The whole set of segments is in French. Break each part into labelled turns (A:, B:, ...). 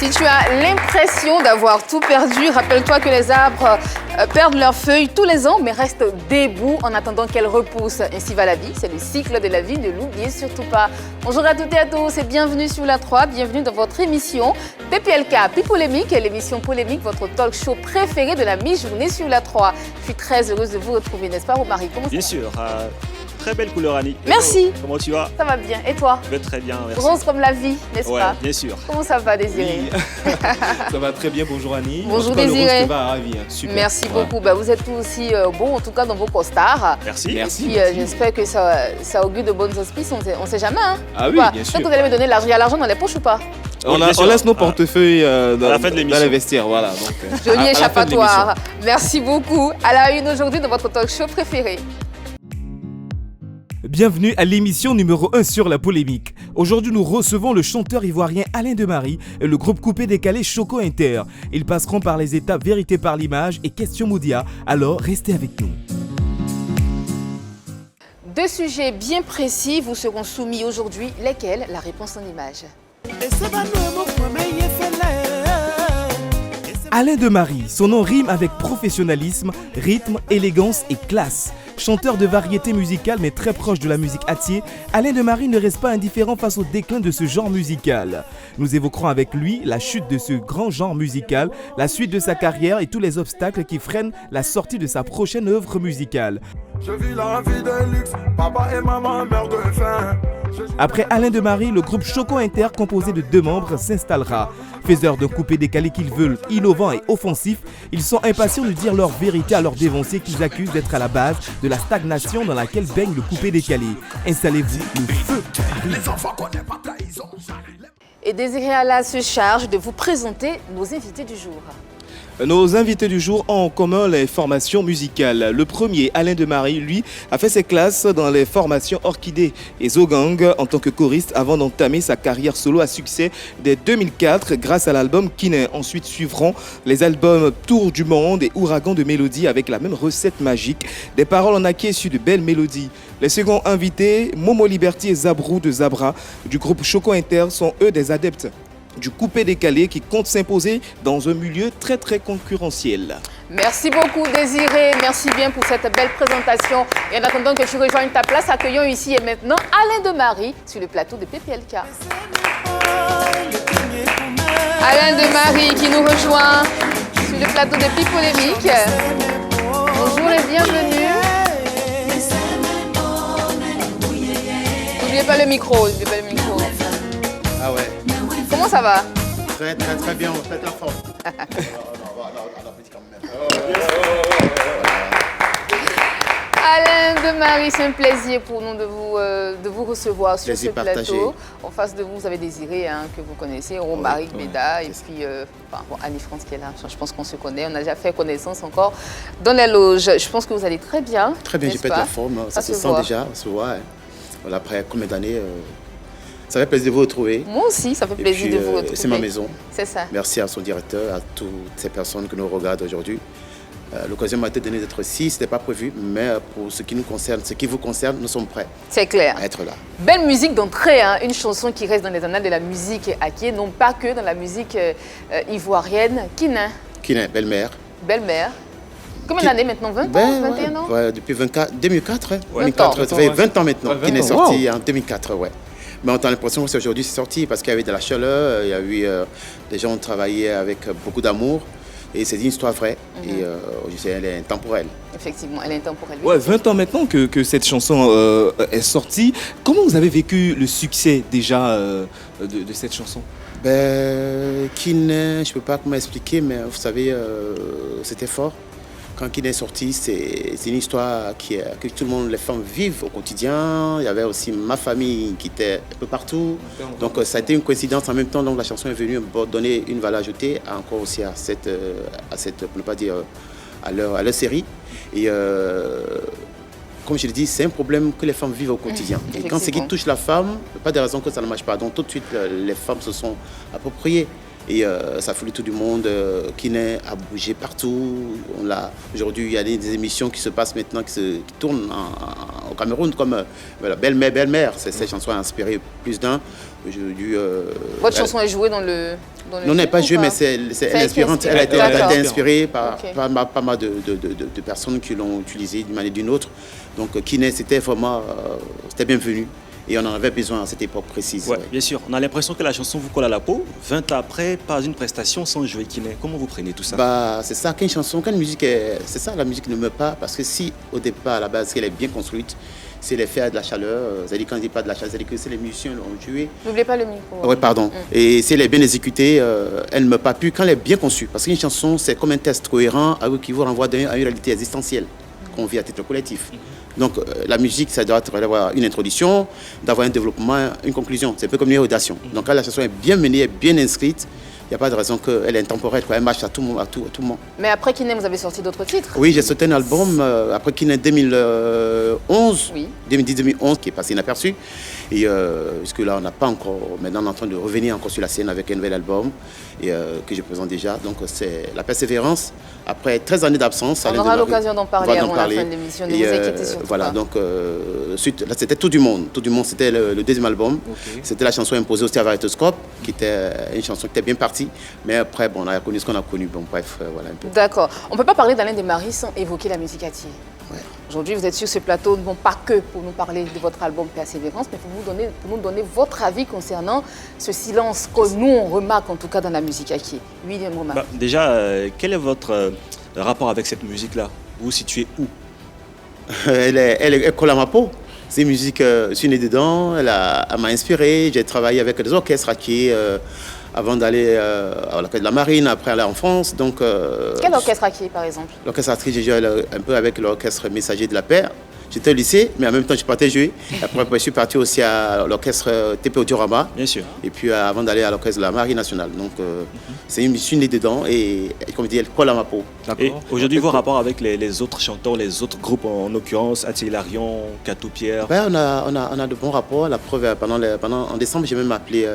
A: Si tu as l'impression d'avoir tout perdu, rappelle-toi que les arbres perdent leurs feuilles tous les ans, mais restent debout en attendant qu'elles repoussent. Ainsi va la vie, c'est le cycle de la vie, ne l'oubliez surtout pas. Bonjour à toutes et à tous et bienvenue sur la 3, bienvenue dans votre émission PPLK, Plus Polémique, l'émission polémique, votre talk show préféré de la mi-journée sur la 3. Je suis très heureuse de vous retrouver, n'est-ce pas, Romary? Comment ça va?
B: Bien sûr. Très belle couleur, Annie.
A: Merci.
B: Comment tu vas?
A: Ça va bien. Et toi?
B: Je vais très bien, merci.
A: Rose comme la vie, n'est-ce pas?
B: Bien sûr.
A: Comment ça va, Désiré?
C: Oui. Ça va très bien, bonjour Annie.
A: Bonjour
C: Désiré.
A: Super. Merci beaucoup. Bah, vous êtes tous aussi bons, en tout cas dans vos costards.
B: Merci.
C: Merci.
A: Et puis j'espère que ça augure de bonnes auspices, on ne sait jamais. Hein.
C: Ah oui, bien sûr.
A: Peut-être que vous allez me donner l'argent. Il y a l'argent dans les poches ou pas?
C: On laisse nos portefeuilles dans les vestiaires, voilà.
A: Joli échappatoire. Merci beaucoup. À la une aujourd'hui de votre talk show préféré.
D: Bienvenue à l'émission numéro 1 sur la polémique. Aujourd'hui, nous recevons le chanteur ivoirien Alain Demary et le groupe coupé décalé Choco Inter. Ils passeront par les étapes Vérité par l'image et Question Moudia, alors restez avec nous.
A: Deux sujets bien précis vous seront soumis aujourd'hui. Lesquels? La réponse en image.
D: Alain Demary, son nom rime avec professionnalisme, rythme, élégance et classe. Chanteur de variété musicale mais très proche de la musique attier, Alain Demary ne reste pas indifférent face au déclin de ce genre musical. Nous évoquerons avec lui la chute de ce grand genre musical, la suite de sa carrière et tous les obstacles qui freinent la sortie de sa prochaine œuvre musicale.
E: Je vis la vie de luxe, papa et maman meurent de faim.
D: Après Alain Demary, le groupe Choco Inter, composé de 2 membres, s'installera. Faiseurs d'un coupé décalé qu'ils veulent, innovant et offensif, ils sont impatients de dire leur vérité à leurs dévanciers qu'ils accusent d'être à la base de la stagnation dans laquelle baigne le coupé décalé. Installez-vous, le feu arrive.
A: Et Désiré Allah se charge de vous présenter nos invités du jour.
C: Nos invités du jour ont en commun les formations musicales. Le premier, Alain Demary, lui, a fait ses classes dans les formations Orchidée et Zogang en tant que choriste avant d'entamer sa carrière solo à succès dès 2004 grâce à l'album Kinin. Ensuite suivront les albums Tour du Monde et Ouragan de Mélodie avec la même recette magique, des paroles en acquis issues de belles mélodies. Les seconds invités, Momo Liberty et Zabrou de Zabra du groupe Choco Inter, sont eux des adeptes du coupé décalé qui compte s'imposer dans un milieu très concurrentiel.
A: Merci beaucoup Désiré, merci bien pour cette belle présentation. Et en attendant que tu rejoignes ta place, accueillons ici et maintenant Alain Demary sur le plateau de PPLK. Alain Demary qui nous rejoint sur le plateau de Plus Polémique. Bonjour et bienvenue. N'oubliez pas le micro,
F: Ah ouais.
A: Comment ça va?
F: Très bien, on fait la forme.
A: Alain Demary, c'est un plaisir pour nous de vous recevoir sur ce plateau. En face de vous, vous avez Désiré, que vous connaissez, Romary Beda, et puis Annie-France qui est là. Je pense qu'on se connaît, on a déjà fait connaissance encore dans les loges. Je pense que vous allez très bien.
F: Très bien, j'ai pété la forme, ça se sent déjà, on se voit. Voilà, après combien d'années ça fait plaisir de vous retrouver.
A: Moi aussi, ça fait plaisir de vous retrouver.
F: C'est ma maison.
A: C'est ça.
F: Merci à son directeur, à toutes ces personnes qui nous regardent aujourd'hui. L'occasion m'a été donnée d'être ici, ce n'était pas prévu, mais pour ce qui nous concerne, ce qui vous concerne, nous sommes prêts.
A: C'est clair.
F: À être là.
A: Belle musique d'entrée, une chanson qui reste dans les annales de la musique acquiée, non pas que dans la musique ivoirienne. Kinin.
F: Kinin, belle-mère.
A: Belle-mère. Combien d'années maintenant? 20 ans, 21 ans?
F: Ouais, depuis 2004.
A: 20 ans.
F: Ça fait 20 ans maintenant. Kinin est sorti en 2004, ouais. Mais on a l'impression que aujourd'hui c'est sorti parce qu'il y avait de la chaleur, il y a eu des gens qui travaillaient avec beaucoup d'amour et c'est une histoire vraie et elle est intemporelle.
A: Effectivement, elle est intemporelle.
C: Ouais, 20 ans maintenant que cette chanson est sortie. Comment vous avez vécu le succès déjà de cette chanson?
F: Kinin, je ne peux pas comment expliquer, mais vous savez, c'était fort. Quand Kinin est sorti, c'est une histoire que tout le monde, les femmes vivent au quotidien. Il y avait aussi ma famille qui était un peu partout. Donc ça a été une coïncidence en même temps. Donc la chanson est venue donner une valeur ajoutée encore aussi à cette pour ne pas dire, à leur série. Et comme je l'ai dit, c'est un problème que les femmes vivent au quotidien. Et quand ce qui touche la femme, il n'y a pas de raison que ça ne marche pas. Donc tout de suite, les femmes se sont appropriées Et ça a foulé tout du monde. Kiné a bougé partout. Aujourd'hui, il y a des émissions qui se passent maintenant, qui tournent au Cameroun, comme Belle-Mère, Belle-Mère. Cette chanson a inspiré plus d'un.
A: Votre chanson est jouée dans le
F: non, elle n'est pas jouée, mais elle est inspirante. Elle a été inspirée par pas mal de personnes qui l'ont utilisée d'une manière ou d'une autre. Donc Kiné, c'était vraiment c'était bienvenu. Et on en avait besoin à cette époque précise.
B: Ouais, bien sûr. On a l'impression que la chanson vous colle à la peau. 20 ans après, pas une prestation sans jouer Kiné. Comment vous prenez tout ça?
F: C'est ça, qu'une chanson, qu'une musique, c'est ça, la musique ne meurt pas. Parce que si, au départ, à la base, elle est bien construite, c'est l'effet de la chaleur. C'est-à-dire, quand je dis pas de la chaleur, c'est-à-dire que les musiciens l'ont joué.
A: N'oubliez pas le micro.
F: Oui, pardon. Et si elle est bien exécutée, elle ne meurt pas plus quand elle est bien conçue. Parce qu'une chanson, c'est comme un test cohérent qui vous renvoie à une réalité existentielle qu'on vit à titre collectif. Donc la musique, ça doit avoir une introduction, d'avoir un développement, une conclusion. C'est un peu comme une érodation. Donc quand la chanson est bien menée, bien inscrite, il n'y a pas de raison qu'elle est intemporelle, elle marche à tout moment.
A: Mais après Kiné, vous avez sorti d'autres titres?
F: Oui, j'ai sorti un album après Kiné 2011,
A: oui.
F: 2010-2011, qui est passé inaperçu. Et jusque-là, on n'a pas encore. Maintenant, on est en train de revenir encore sur la scène avec un nouvel album que je présente déjà. Donc, c'est La Persévérance. Après 13 années d'absence.
A: On aura l'occasion d'en parler avant la fin de l'émission. Ne vous inquiétez surtout
F: voilà,
A: pas.
F: donc, là, c'était Tout du Monde. Tout du Monde, c'était le deuxième album. Okay. C'était la chanson imposée aussi à Varitoscope, qui était une chanson qui était bien partie. Mais après, bon, on a connu ce qu'on a connu. Bon, bref, voilà un peu.
A: D'accord. On ne peut pas parler d'Alain Desmaris sans évoquer la musique Atié.
F: Ouais.
A: Aujourd'hui, vous êtes sur ce plateau, non pas que pour nous parler de votre album Persévérance, mais pour nous donner votre avis concernant ce silence que nous, on remarque en tout cas dans la musique Atié. William Romar.
B: Déjà, quel est votre rapport avec cette musique-là? Vous vous situez où?
F: Elle colle à ma peau. C'est une musique, je suis né dedans, elle m'a inspiré. J'ai travaillé avec des orchestres Atié avant d'aller à l'orchestre de la Marine, après aller en France. Donc,
A: quel orchestre Atié, par exemple?
F: L'orchestre Atié, j'ai joué un peu avec l'orchestre Messager de la Paix. J'étais au lycée, mais en même temps, je partais jouer. Après, je suis parti aussi à l'orchestre TP Audiorama.
B: Bien sûr.
F: Et puis, avant d'aller à l'orchestre de la Marine nationale. Donc, c'est une mission née dedans et, comme je dis, elle colle à ma peau.
B: Et aujourd'hui, vos rapports avec les autres chanteurs, les autres groupes, en l'occurrence, Atié Hilarion, Katou Pierre?
F: On a de bons rapports. La preuve, en décembre, j'ai même appelé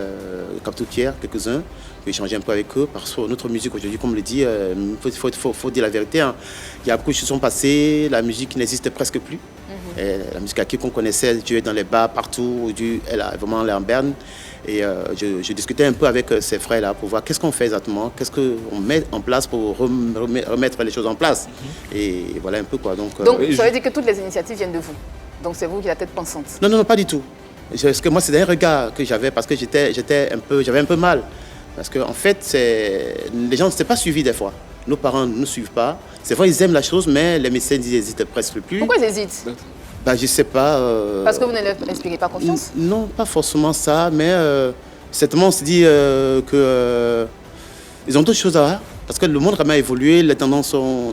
F: Katou Pierre, quelques-uns. J'ai échangé un peu avec eux parce que notre musique aujourd'hui, comme on le dit, il faut dire la vérité. Hein. Il y a beaucoup de choses qui sont passées, la musique n'existe presque plus. Et la musique Atié qu'on connaissait, Dieu est dans les bars partout, elle a vraiment l'air en berne. Et je discutais un peu avec ces frères-là pour voir qu'est-ce qu'on fait exactement, qu'est-ce qu'on met en place pour remettre les choses en place. Et voilà un peu quoi. Donc
A: ça veut dire que toutes les initiatives viennent de vous. Donc c'est vous qui la tête pensante.
F: Non, pas du tout. Parce que moi, c'est un regard que j'avais parce que j'avais un peu mal. Parce qu'en fait, les gens ne s'étaient pas suivis des fois. Nos parents ne nous suivent pas. C'est vrai, ils aiment la chose, mais les médecins ils hésitent presque plus.
A: Pourquoi ils hésitent?
F: Je ne sais pas.
A: Parce que vous ne leur inspirez pas confiance?
F: Non, pas forcément ça, mais certainement on se dit qu'ils ont d'autres choses à voir. Parce que le monde a vraiment évolué, les tendances ont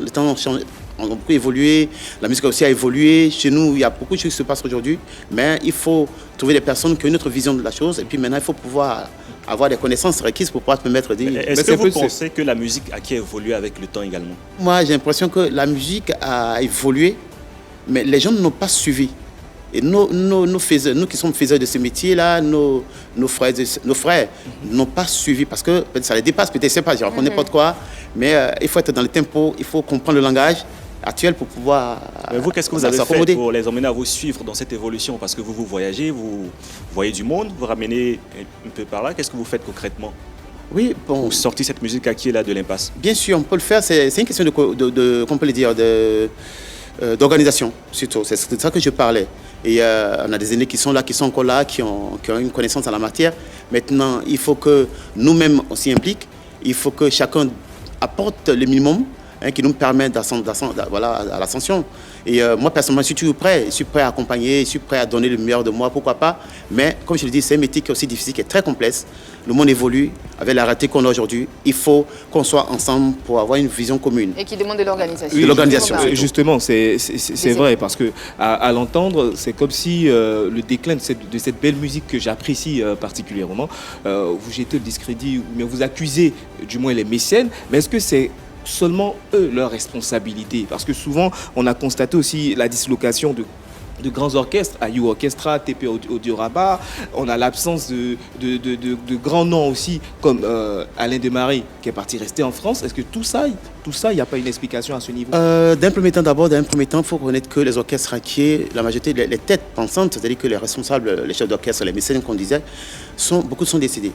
F: beaucoup évolué, la musique aussi a évolué. Chez nous, il y a beaucoup de choses qui se passent aujourd'hui, mais il faut trouver des personnes qui ont une autre vision de la chose. Et puis maintenant, il faut pouvoir avoir des connaissances requises pour pouvoir permettre de dire...
B: Est-ce que vous pensez que la musique a évolué avec le temps également? Moi,
F: j'ai l'impression que la musique a évolué, mais les gens ne l'ont pas suivi. Et nous qui sommes faiseurs de ce métier-là, nos frères n'ont pas suivi parce que ça les dépasse, peut-être, je ne sais pas, je raconte n'importe quoi, mais il faut être dans le tempo, il faut comprendre le langage actuel pour pouvoir...
B: Mais vous, qu'est-ce que vous avez fait pour les emmener à vous suivre dans cette évolution? Parce que vous voyagez, vous voyez du monde, vous ramenez un peu par là, qu'est-ce que vous faites concrètement?
F: Oui, bon...
B: Pour sortir cette musique Atié là de l'impasse?
F: Bien sûr, on peut le faire, c'est une question qu'on peut le dire, d'organisation, surtout. C'est de ça que je parlais. Et on a des aînés qui sont là, qui sont encore là, qui ont une connaissance en la matière. Maintenant, il faut que nous-mêmes on s'y implique. Il faut que chacun apporte le minimum qui nous permet à l'ascension. Et moi, personnellement, je suis toujours prêt. Je suis prêt à accompagner, je suis prêt à donner le meilleur de moi, pourquoi pas. Mais, comme je le dis, c'est un métier qui est aussi difficile, qui est très complexe. Le monde évolue avec la réalité qu'on a aujourd'hui. Il faut qu'on soit ensemble pour avoir une vision commune.
A: Et qui demande de l'organisation.
C: Oui,
F: de l'organisation.
C: Justement, c'est vrai, parce que à l'entendre, c'est comme si le déclin de cette belle musique que j'apprécie particulièrement, vous jetez le discrédit, mais vous accusez du moins les mécènes. Mais est-ce que c'est seulement eux leur responsabilité? Parce que souvent, on a constaté aussi la dislocation de de grands orchestres, AU Orchestra, TP Audio Rabat. On a l'absence de grands noms aussi, comme Alain Demarie, qui est parti rester en France. Est-ce que tout ça, il n'y a pas une explication à ce niveau?
F: D'un premier temps, il faut reconnaître que les orchestres acquiers, la majorité, les têtes pensantes, c'est-à-dire que les responsables, les chefs d'orchestre, les mécènes qu'on disait, beaucoup sont décédés.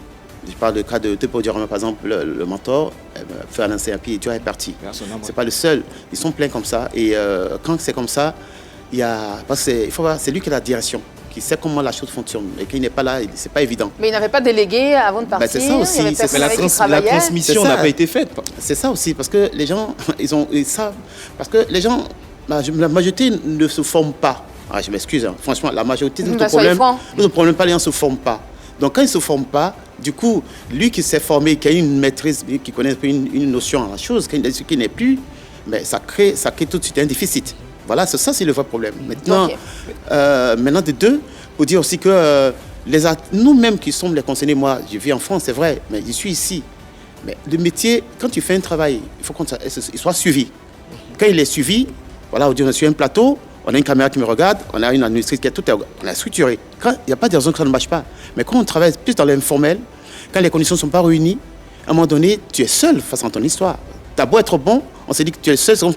F: Je parle du cas de TP Audio Rabat, par exemple, le mentor, fait un ancien pied, tu es parti. C'est pas le seul. Ils sont pleins comme ça. Et quand c'est comme ça, c'est lui qui a la direction, qui sait comment la chose fonctionne et qu'il n'est pas là, c'est pas évident.
A: Mais il n'avait pas délégué avant de partir.
F: C'est ça aussi.
C: La transmission n'a pas été faite.
F: C'est ça aussi, parce que les gens, ils savent, parce que les gens, la majorité ne se forment pas. Ah, je m'excuse, hein. Franchement, la majorité de notre problème, pas les gens ne se forment pas. Donc quand ils ne se forment pas, du coup, lui qui s'est formé, qui a une maîtrise, qui connaît une notion à la chose, qui n'est plus, mais ça crée tout de suite un déficit. Voilà, ça c'est le vrai problème. Maintenant, maintenant de deux, pour dire aussi que nous-mêmes qui sommes les concernés, moi je vis en France, c'est vrai, mais je suis ici. Mais le métier, quand tu fais un travail, il faut qu'il soit suivi. Quand il est suivi, voilà, on dit on est sur un plateau, on a une caméra qui me regarde, on a une administratrice qui est on a structuré. Il n'y a pas de raison que ça ne marche pas. Mais quand on travaille plus dans l'informel, quand les conditions ne sont pas réunies, à un moment donné, tu es seul face à ton histoire. Tu as beau être bon, on s'est dit que tu es seul, c'est comme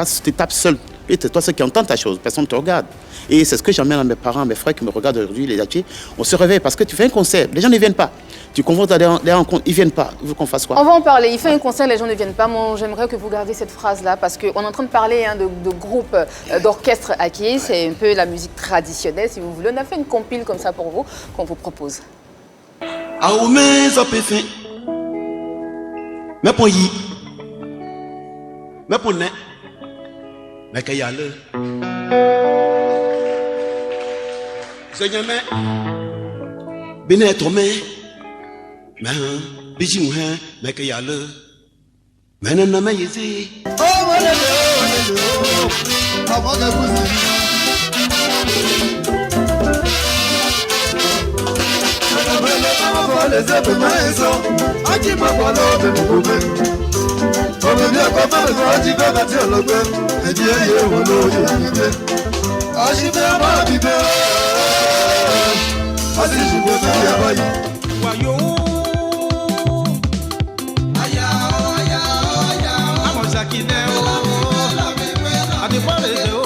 F: si tu tapes seul. Et c'est toi ceux qui entendent ta chose, personne ne te regarde. Et c'est ce que j'emmène à mes parents, à mes frères qui me regardent aujourd'hui, les âgés. On se réveille parce que tu fais un concert, les gens ne viennent pas. Tu convoques à des rencontres, ils ne viennent pas. Il faut qu'on fasse quoi?
A: On va en parler. Il fait un concert, les gens ne viennent pas. Moi, j'aimerais que vous gardiez cette phrase-là parce qu'on est en train de parler de groupes d'orchestres acquis. C'est un peu la musique traditionnelle, si vous voulez. On a fait une compile comme ça pour vous, qu'on vous propose.
G: Mais pour y, mais pour ne, mais qu'il y a le. Seigneur, mais bien être mais bijou hein, mais qu'il y a le. Mais non, mais ici. Oh, avant de vous. Les épées qui m'a parlé de nous. On veut bien qu'on fasse un petit peu de le peuple. Et Dieu est au nom de Dieu. Ah, j'y vais à ma vie. Ah, si je veux faire un bail. Wayo. Aya, aya, aya. Ah, mon Jacquine. Ah, des fois, les deux.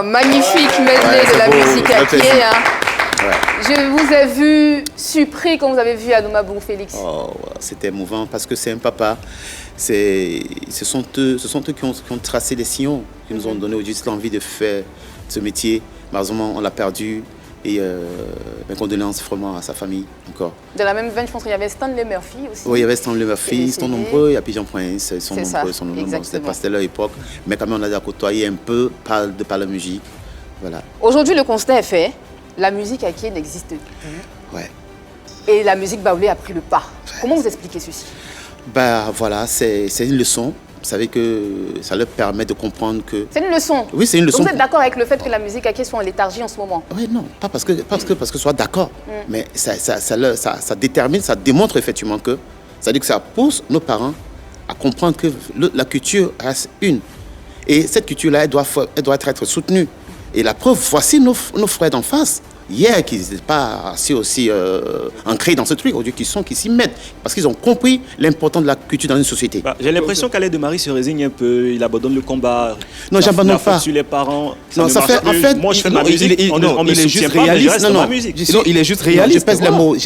A: Magnifique medley de la musique acquiée. Hein. Je vous ai vu surpris quand vous avez vu Adoumabou, Félix.
F: Oh, c'était émouvant parce que c'est un papa. Ce sont eux qui ont tracé les sillons, qui nous ont donné juste l'envie de faire ce métier. Malheureusement, on l'a perdu. Et mes condoléances vraiment à sa famille encore.
A: De la même veine, je pense qu'il y avait Stanley Murphy aussi.
F: Oui, il y avait Stanley Murphy, ils sont nombreux, il y a Pigeon Prince, ils sont nombreux, c'était pas leur époque. Mais quand même, on a côtoyé un peu par la musique. Voilà.
A: Aujourd'hui, le constat est fait, la musique acquiée n'existe plus.
F: Ouais.
A: Et la musique baoulée a pris le pas. Ouais. Comment vous expliquez ceci?
F: Voilà, c'est une leçon. Vous savez que ça leur permet de comprendre que...
A: C'est une leçon.
F: Oui, c'est une leçon.
A: Donc vous êtes d'accord avec le fait que la musique acquiée soit en léthargie en ce moment?
F: Oui, non, pas parce que soit d'accord. Mais ça détermine, ça démontre effectivement que... C'est-à-dire que ça pousse nos parents à comprendre que la culture reste une. Et cette culture-là, elle doit être soutenue. Et la preuve, voici nos frères d'en face. Hier, qui n'étaient pas assez aussi ancrés dans ce truc, aujourd'hui, qui s'y mettent. Parce qu'ils ont compris l'importance de la culture dans une société.
B: J'ai l'impression qu'Alain Demarie se résigne un peu, il abandonne le combat.
F: Non, j'abandonne pas.
B: Sur les parents.
F: Non, ça fait, en fait,
B: moi, je fais ma musique.
C: Il est juste réaliste.
F: Non,
C: il est juste réaliste.
F: Je pèse les mots.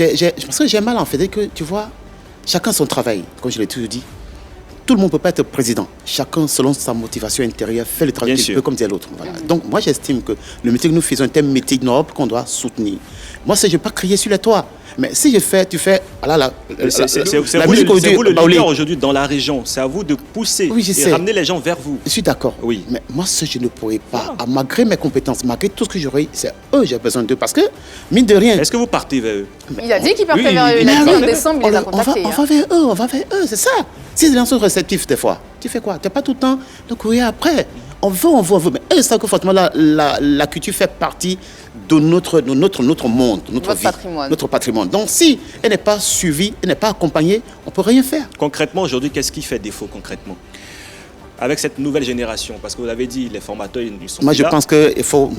F: Parce que j'ai mal en fait, que tu vois, chacun son travail, comme je l'ai toujours dit. Tout le monde ne peut pas être président. Chacun, selon sa motivation intérieure, fait le travail qu'il peut, comme disait l'autre. Voilà. Donc, moi, j'estime que le métier que nous faisons est un métier noble qu'on doit soutenir. Moi, je ne vais pas crier sur les toits. Mais si tu fais... Voilà,
B: c'est vous le leader aujourd'hui dans la région. C'est à vous de pousser et ramener les gens vers vous.
F: Je suis d'accord.
B: Oui.
F: Mais moi, je ne pourrais pas, malgré mes compétences, malgré tout ce que j'aurais, c'est eux j'ai besoin d'eux. Parce que, mine de rien...
B: Est-ce que vous partez vers eux?
A: Il a dit qu'il partait vers eux. Il a dit en décembre, il les a contactés.
F: On va vers eux, c'est ça. Si les gens sont réceptifs des fois, tu fais quoi? Tu n'as pas tout le temps de courir après. On veut. Mais est-ce que forcément la culture fait partie de notre monde, notre patrimoine. Donc si elle n'est pas suivie, elle n'est pas accompagnée, on ne peut rien faire.
B: Concrètement, aujourd'hui, qu'est-ce qui fait défaut concrètement avec cette nouvelle génération? Parce que vous l'avez dit, les formateurs, ils sont
F: Moi, je
B: là.
F: pense qu'il faut,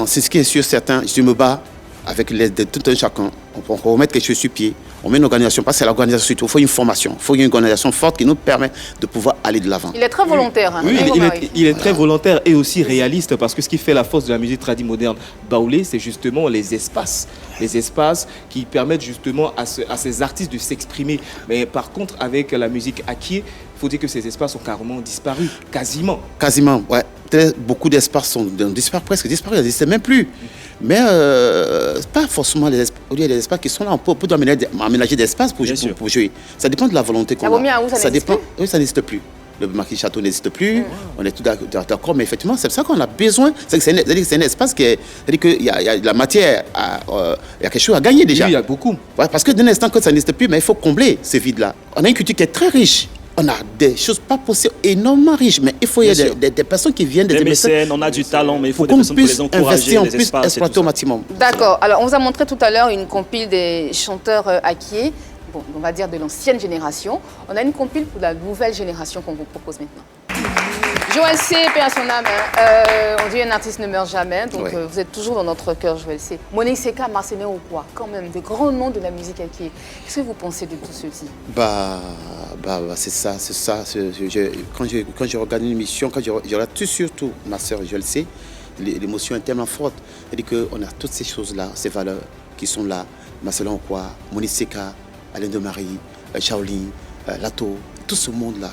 F: c'est ce qui est sûr, certain, je me bats avec l'aide de tout un chacun. On peut remettre quelque chose sur pied. On met une organisation, parce que c'est l'organisation surtout. Il faut une formation, il faut une organisation forte qui nous permet de pouvoir aller de l'avant.
A: Il est très volontaire. Hein,
C: Oui, il est très volontaire et aussi réaliste parce que ce qui fait la force de la musique tradie moderne baoulée, c'est justement les espaces. Les espaces qui permettent justement à ces artistes de s'exprimer. Mais par contre, avec la musique Akie, il faut dire que ces espaces ont carrément disparu, quasiment.
F: Quasiment, ouais. Beaucoup d'espaces sont presque disparus, ils n'existent même plus. Mais pas forcément les espaces qui sont là. On peut aménager des espaces pour jouer. Ça dépend de la volonté qu'on a.
A: Ça dépend.
F: Oui, ça n'existe plus. Le Marquis Château n'existe plus. On est tout d'accord, mais effectivement, c'est ça qu'on a besoin. C'est un espace qui est. C'est-à-dire qu'il y a de la matière, il y a quelque chose à gagner déjà.
C: Oui, il y a beaucoup.
F: Ouais, parce que d'un instant que ça n'existe plus, mais il faut combler ce vide-là. On a une culture qui est très riche. On a des choses pas possibles, énormément riches, mais il faut y avoir des personnes qui viennent, des
B: mécènes, on a du talent, mais il faut des personnes pour les encourager,
F: investir, on puisse exploiter au maximum.
A: D'accord. Alors, on vous a montré tout à l'heure une compile des chanteurs Akie, bon, on va dire de l'ancienne génération. On a une compile pour la nouvelle génération qu'on vous propose maintenant. Joël C, paix à son âme. On dit un artiste ne meurt jamais, donc vous êtes toujours dans notre cœur, Joël C. Monique Seka, Marcenet ou quoi, quand même, des grands noms de la musique Akie. Qu'est-ce que vous pensez de tout ceci?
F: C'est ça. Quand je regarde une émission, quand je regarde surtout ma sœur Joël C, l'émotion est tellement forte. C'est-à-dire qu'on a toutes ces choses-là, ces valeurs qui sont là. Marcenet ou quoi, Monique Seka, Alain de Marie, Shaolin, Lato, tout ce monde-là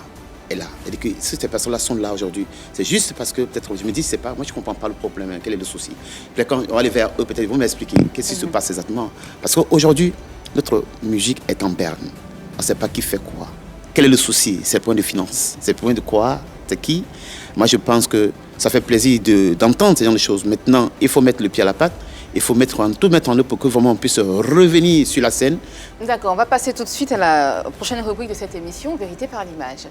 F: est là. C'est-à-dire que ces personnes-là sont là aujourd'hui. C'est juste parce que peut-être je me dis, c'est pas, moi je ne comprends pas le problème, hein, quel est le souci. Puis quand on va aller vers eux, peut-être ils vont m'expliquer qu'est-ce qui se passe exactement. Parce qu'aujourd'hui, notre musique est en berne. On ne sait pas qui fait quoi. Quel est le souci? C'est le point de finance. C'est le point de quoi? C'est qui? Moi je pense que ça fait plaisir d'entendre ces genre de choses. Maintenant, il faut mettre le pied à la pâte. Il faut tout mettre en œuvre pour que vraiment on puisse revenir sur la scène.
A: D'accord, on va passer tout de suite à la prochaine rubrique de cette émission, Vérité par l'image.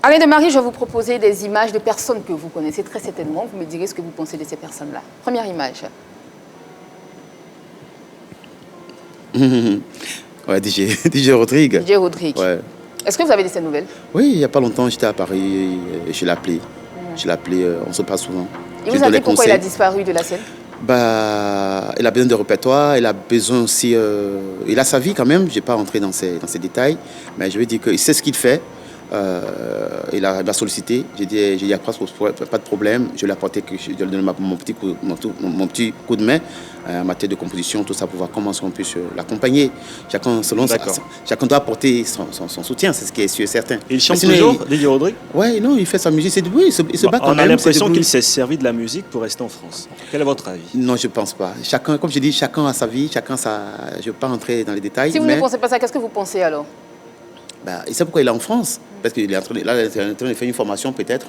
A: Alain de Marie, je vais vous proposer des images de personnes que vous connaissez très certainement. Vous me direz ce que vous pensez de ces personnes-là. Première image.
F: Ouais, DJ Rodrigue.
A: DJ Rodrigue. Ouais. Est-ce que vous avez de ces nouvelles?
F: Oui, il n'y a pas longtemps, j'étais à Paris, je l'ai appelé. On se parle souvent.
A: Et vous savez pourquoi il a disparu de la scène?
F: Il a besoin de répertoire, il a besoin aussi... il a sa vie quand même, je ne vais pas rentrer dans ces détails, mais je veux dire qu'il sait ce qu'il fait. Il a sollicité, j'ai dit à Pras, pas de problème, je lui ai apporté, je lui ai donné mon petit coup de main en matière de composition, tout ça, pour voir comment on puisse l'accompagner. Chacun doit apporter son soutien, c'est ce qui est sûr et certain.
B: Il chante toujours, DJ Rodrigue?
F: Oui, non, il fait sa musique, il se bat quand même.
B: On a l'impression qu'il s'est servi de la musique pour rester en France. Quel est votre avis?
F: Non, je ne pense pas. Chacun, comme je dis, chacun a sa vie, je ne vais pas rentrer dans les détails.
A: Si vous ne pensez pas ça, qu'est-ce que vous pensez alors?
F: Il sait pourquoi il est en France. Parce qu'il est en train de faire une formation, peut-être,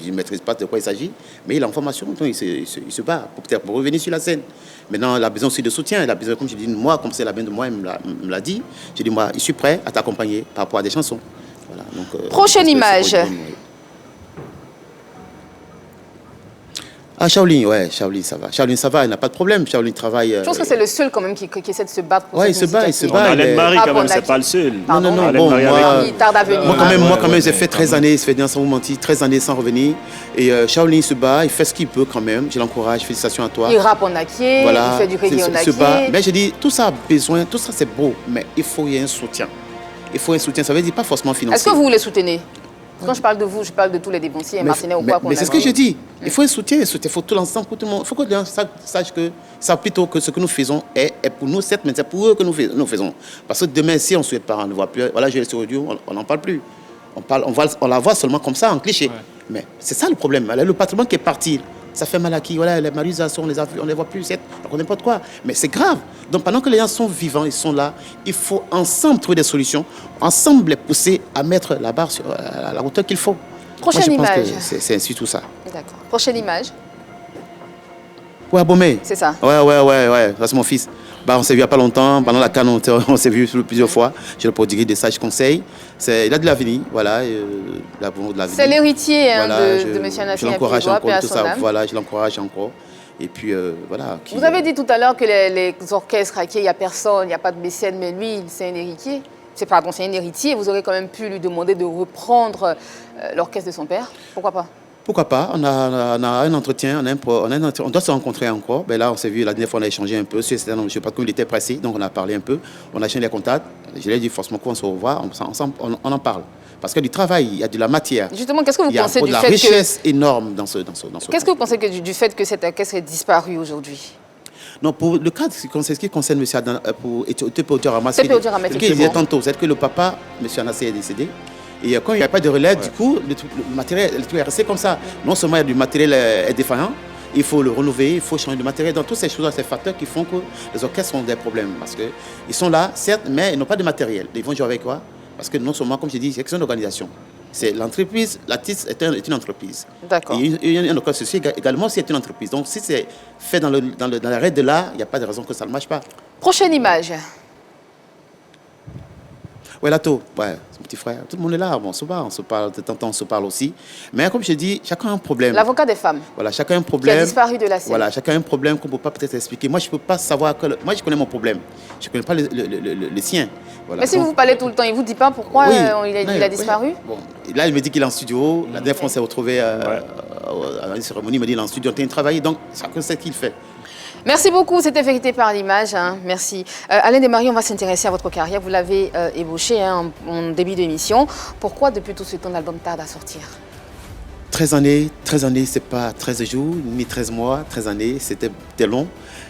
F: je ne maîtrise pas de quoi il s'agit, mais il est en formation, donc il se bat pour revenir sur la scène. Maintenant, il a besoin aussi de soutien, il a besoin, comme je dis, moi, comme c'est la bien de moi, il me l'a dit, j'ai dit, moi, je suis prêt à t'accompagner par rapport à des chansons. Voilà, donc,
A: prochaine image.
F: Ah, Shaolin, ça va. Shaolin, ça va, il n'a pas de problème. Shaolin travaille.
A: Je pense que c'est le seul quand même qui essaie de se battre pour
F: il se bat.
B: Alain de Marie, quand même, c'est pas le seul.
F: Non.
A: Bon, il tarde à venir.
F: Moi, quand même, j'ai fait 13 années, ça fait bien sans vous mentir, 13 années sans revenir. Et Shaolin, il se bat, il fait ce qu'il peut quand même. Je l'encourage, félicitations à toi.
A: Il rappe en Akie, il fait du reggae en Akie.
F: Mais je dis, tout ça a besoin, tout ça c'est beau, mais il faut y avoir un soutien. Il faut un soutien, ça veut dire pas forcément financier.
A: Est-ce que vous les soutenez? Quand je parle de vous, je parle de tous les dépensiers, Marcenet ou quoi qu'on a.
F: Mais c'est ce que je dis. Il faut un soutien, il faut tout l'ensemble pour tout le monde. Il faut que les gens sachent que ça plutôt que ce que nous faisons est pour nous, certes, mais c'est pour eux que nous faisons. Parce que demain, si on ne souhaite pas, on ne voit plus. Voilà, je vais sur audio, on n'en parle plus. On la voit seulement comme ça, en cliché. Ouais. Mais c'est ça le problème. Le patrimoine qui est parti, ça fait mal à qui? Voilà, les marisations, on les voit plus, on n'importe quoi. Mais c'est grave. Donc pendant que les gens sont vivants, ils sont là, il faut ensemble trouver des solutions, ensemble les pousser à mettre la barre à la hauteur qu'il faut.
A: Prochaine image.
F: Je pense que c'est ainsi tout ça.
A: D'accord. Prochaine image.
F: Ouais, Bomé.
A: C'est ça.
F: Ouais, ça c'est mon fils. On s'est vu il n'y a pas longtemps. Pendant la CAN, on s'est vu plusieurs fois. Je le prodigué des sages conseils. Il a de l'avenir, voilà.
A: C'est l'héritier de M. Anassé.
F: Je l'encourage encore, tout ça. Voilà, je l'encourage encore. Et puis, voilà.
A: Vous avez dit tout à l'heure que les orchestres, il n'y a personne, il n'y a pas de mécène, mais lui, c'est un héritier. C'est un héritier. Vous aurez quand même pu lui demander de reprendre l'orchestre de son père. Pourquoi pas?
F: Pourquoi pas? On a un entretien, on doit se rencontrer encore. Là, on s'est vu, la dernière fois, on a échangé un peu. Je ne sais pas comment il était pressé, donc on a parlé un peu. On a échangé les contacts. Je lui ai dit, forcément, qu'on se revoit, on en parle. Parce qu'il y a du travail, il y a de la matière.
A: Justement, qu'est-ce que vous pensez du fait que...
F: Il y a de la richesse énorme dans ce
A: Qu'est-ce que vous pensez du fait que cette orchestre est disparue aujourd'hui?
F: Non, pour le cas, ce qui concerne M. Adam, pour Diorama,
A: ce
F: qu'il disait tantôt, c'est que le papa, M. Anassé, est décédé. Et quand il n'y a pas de relais, du coup, le matériel est resté comme ça. Non seulement il y a du matériel est défaillant, il faut le renouveler, il faut changer de matériel. Dans toutes ces choses, ces facteurs qui font que les orchestres ont des problèmes. Parce qu'ils sont là, certes, mais ils n'ont pas de matériel. Ils vont jouer avec quoi? Parce que non seulement, comme je dis, c'est une question d'organisation. C'est l'entreprise, l'artiste est une entreprise.
A: D'accord.
F: Et une orchestre également, c'est une entreprise. Donc si c'est fait dans la règle de l'art, il n'y a pas de raison que ça ne marche pas.
A: Prochaine image.
F: Ouais, Lato, ouais, son petit frère, tout le monde est là, on se parle, de temps en temps on se parle aussi. Mais comme je dis, chacun a un problème.
A: L'avocat des femmes.
F: Voilà, chacun a un problème.
A: Qui a disparu de la scène.
F: Voilà, chacun a un problème qu'on ne peut pas peut-être expliquer. Moi, je ne peux pas savoir moi, je connais mon problème. Je ne connais pas le sien. Voilà.
A: Mais si vous parlez tout le temps, il ne vous dit pas pourquoi il a disparu?
F: Oui. Bon, là, il me dit qu'il est en studio. La dernière fois, on s'est retrouvés à une cérémonie. Il me dit qu'il est en studio, en train de travailler. Donc, chacun sait ce qu'il fait.
A: Merci beaucoup, c'était Vérité par l'image. Merci. Alain Desmaris, on va s'intéresser à votre carrière. Vous l'avez ébauché en début d'émission. Pourquoi depuis tout ce temps l'album tarde à sortir?
F: 13 années, c'est pas 13 jours, ni 13 mois, 13 années, c'était long.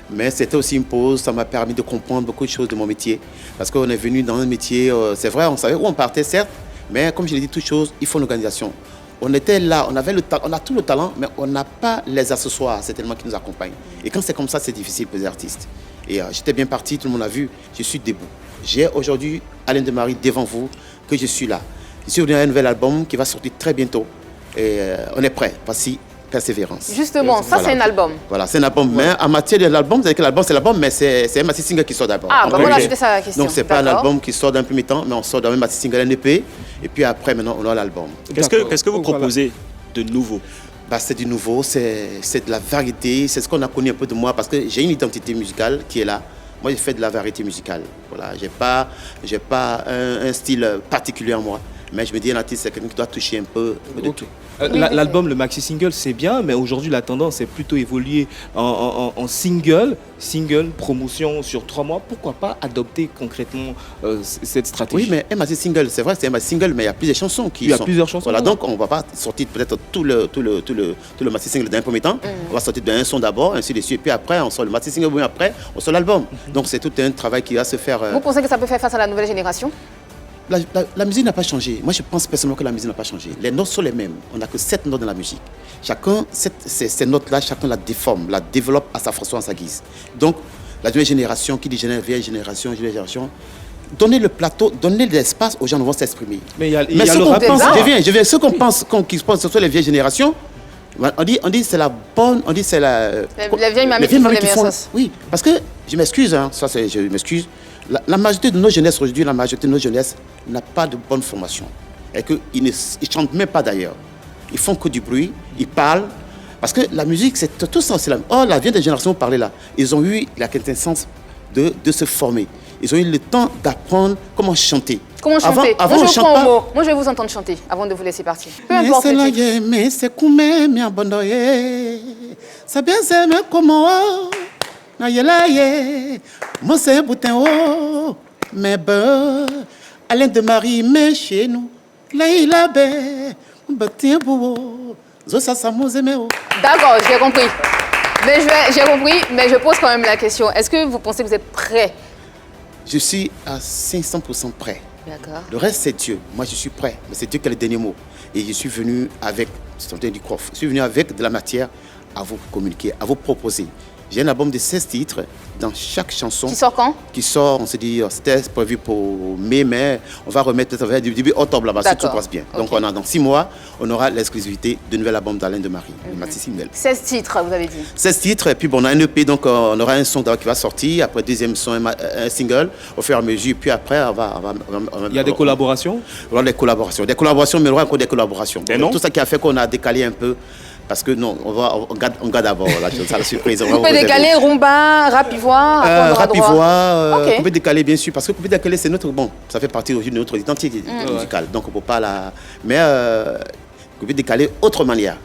F: Mais c'était aussi une pause, ça m'a permis de comprendre beaucoup de choses de mon métier. Parce qu'on est venu dans un métier, c'est vrai, on savait où on partait, certes, mais comme je l'ai dit, toutes choses, il faut une organisation. On était là, on a tout le talent, mais on n'a pas les accessoires, c'est tellement qui nous accompagnent. Et quand c'est comme ça, c'est difficile pour les artistes. Et j'étais bien parti, tout le monde a vu, je suis debout. J'ai aujourd'hui Alain Desmaris devant vous, que je suis là. Je suis venu à un nouvel album qui va sortir très bientôt. Et on est prêt, voici Persévérance.
A: Justement, ça c'est un album.
F: Voilà, c'est un album. Ouais. Mais en matière de l'album, vous savez que l'album c'est l'album, mais c'est un maxi single qui sort d'abord.
A: Ah, bah voilà, c'était ça la question.
F: Donc c'est pas un album qui sort d'un premier temps, mais on sort d'un maxi single, un EP, et puis après maintenant on a l'album.
B: Qu'est-ce que vous proposez de nouveau?
F: C'est du nouveau, c'est de la variété, c'est ce qu'on a connu un peu de moi, parce que j'ai une identité musicale qui est là. Moi, je fais de la variété musicale. Voilà, j'ai pas un style particulier en moi. Mais je me dis, un artiste, c'est quelqu'un qui doit toucher un peu de tout.
C: L'album, le maxi single, c'est bien, mais aujourd'hui, la tendance est plutôt évoluée en single, promotion sur 3 mois. Pourquoi pas adopter concrètement cette stratégie?
F: Oui, mais un maxi single, c'est vrai, c'est un maxi single, mais il y a plusieurs chansons
C: Il y a plusieurs chansons.
F: Voilà, donc on ne va pas sortir peut-être tout le maxi single d'un premier temps. On va sortir d'un son d'abord, ainsi de suite, et puis après, on sort le maxi single, puis après, on sort l'album. Donc c'est tout un travail qui va se faire.
A: Vous pensez que ça peut faire face à la nouvelle génération?
F: La musique n'a pas changé. Moi, je pense personnellement que la musique n'a pas changé. Les notes sont les mêmes. On n'a que 7 notes dans la musique. Chacun, ces notes-là, chacun la déforme, la développe à sa façon, à sa guise. Donc, la nouvelle génération, qui dit vieille génération, donnez le plateau, donnez l'espace aux gens qui vont s'exprimer.
C: Mais
F: ce qu'on pense, je viens, ce qu'on pense, qui se passe, surtout les vieilles générations, on dit c'est la bonne, on dit c'est la...
A: Les vieilles mamies qui font les meilleures sauces.
F: Oui, parce que, je m'excuse, je m'excuse, la majorité de nos jeunesses aujourd'hui, n'a pas de bonne formation. Et qu'ils ne chantent même pas d'ailleurs. Ils font que du bruit, ils parlent. Parce que la musique, c'est tout ça. La vieille génération parlait là. Ils ont eu la quintessence de se former. Ils ont eu le temps d'apprendre comment chanter.
A: Comment chanter? Moi, je prends au mot. Moi, je vais vous entendre chanter avant de vous laisser partir. Peu importe le titre.
F: Mais c'est comme mi abandonné. Ça bien c'est mais comment na yelaye. Moi c'est boutin oh. Mais ben Alain Desmaris mais chez nous. Là il a bé. Bâtir beau. Ça s'amuse mais oh.
A: D'accord, j'ai compris. J'ai compris, mais je pose quand même la question. Est-ce que vous pensez que vous êtes prêt?
F: Je suis à 500% prêt.
A: D'accord.
F: Le reste, c'est Dieu. Moi, je suis prêt. Mais c'est Dieu qui a le dernier mot. Et je suis venu avec, du coffre. Je suis venu avec de la matière à vous communiquer, à vous proposer. J'ai un album de 16 titres dans chaque chanson.
A: Qui sort quand?
F: Qui sort, on s'est dit, c'était prévu pour mai, mais on va remettre ça vers début octobre là-bas, si tout passe bien. Donc dans 6 mois, on aura l'exclusivité de nouvel album d'Alain de Marie, Mathis Simbel.
A: 16 titres, vous avez dit. 16
F: titres, et puis bon, on a un EP, donc on aura un son qui va sortir, après deuxième son, un single, au fur et à mesure, puis après, on va
C: il y a des collaborations?
F: Il y aura des collaborations, mais il y aura encore des collaborations. Tout ça qui a fait qu'on a décalé un peu. Parce que non, on garde d'abord la surprise.
A: On peut décaler rumba, rap ivoire,
F: rap ivoire, on peut décaler bien sûr, parce que on peut décaler c'est notre ça fait partie de notre identité musicale, donc on peut pas la, mais on peut décaler autre manière.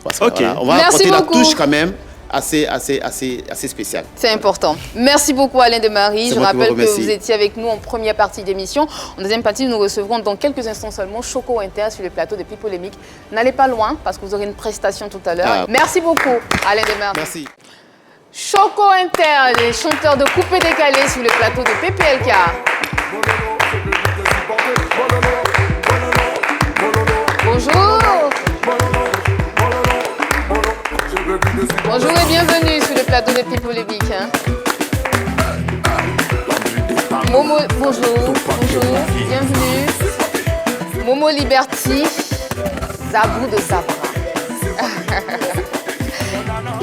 F: Voilà, on va apporter la touche quand même. Assez spécial.
A: C'est important. Merci beaucoup Alain de Marie. Je rappelle que vous étiez avec nous en première partie d'émission. En deuxième partie, nous recevrons dans quelques instants seulement Choco Inter sur le plateau de People Polémique. N'allez pas loin parce que vous aurez une prestation tout à l'heure. Merci beaucoup Alain de Marie.
F: Merci.
A: Choco Inter, les chanteurs de coupé décalé sur le plateau de PPLK. Bonjour. Bonjour et bienvenue sur le plateau de People Polémique. Momo, bonjour, bienvenue. Momo Liberty, Zabou de Zabra.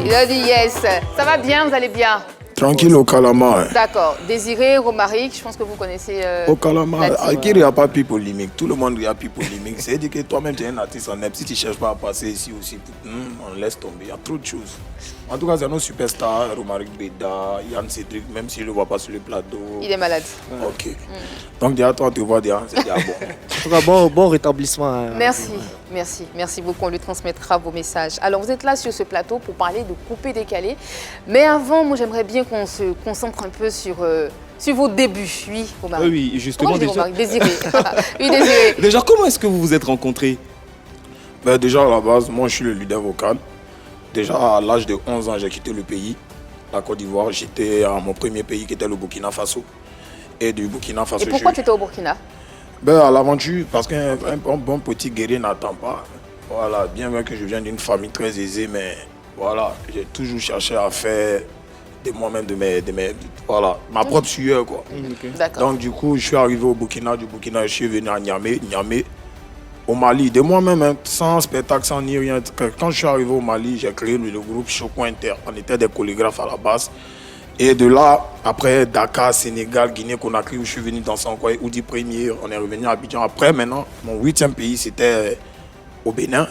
A: Il a dit yes. Ça va bien, vous allez bien?
H: Tranquille au Calamar.
A: D'accord. Désiré, Romaric, je pense que vous connaissez.
H: Au Calamar, il n'y a pas People Polémique. Tout le monde regarde People Polémique. C'est-à-dire que toi-même, tu es un artiste en EP. Si tu ne cherches pas à passer ici aussi, on laisse tomber. Il y a trop de choses. En tout cas, c'est nos superstars, Romaric Beda, Yann Cédric, même s'il ne le voit pas sur le plateau.
A: Il est malade.
H: Ok. Donc, déjà, toi, tu vois, déjà, c'est déjà bon.
I: En tout cas, bon rétablissement.
A: Merci beaucoup. On lui transmettra vos messages. Alors, vous êtes là sur ce plateau pour parler de coupé décalé. Mais avant, moi, j'aimerais bien qu'on se concentre un peu sur vos débuts. Oui, Romaric.
C: Oui, justement.
A: Désiré. Oui, Désiré.
C: Déjà, comment est-ce que vous vous êtes rencontrés?
H: Déjà, à la base, moi, je suis le leader vocal. Déjà, à l'âge de 11 ans, j'ai quitté le pays, la Côte d'Ivoire. J'étais à mon premier pays qui était le Burkina Faso. Et du Burkina Faso.
A: Et pourquoi tu étais au Burkina?
H: À l'aventure, parce qu'un bon petit guerrier n'attend pas. Voilà, bien vrai que je viens d'une famille très aisée, mais voilà, j'ai toujours cherché à faire de moi-même, voilà, ma propre sueur, quoi. Donc, du coup, je suis arrivé au Burkina. Du Burkina, je suis venu à Niamey, au Mali, de moi-même, sans spectacle, sans ni rien. Quand je suis arrivé au Mali, j'ai créé le groupe Choco Inter. On était des chorégraphes à la base. Et de là, après Dakar, Sénégal, Guinée, Conakry, où je suis venu dans son coin, Oudi Premier, on est revenu à Abidjan. Après, maintenant, mon 8e pays, c'était au Bénin.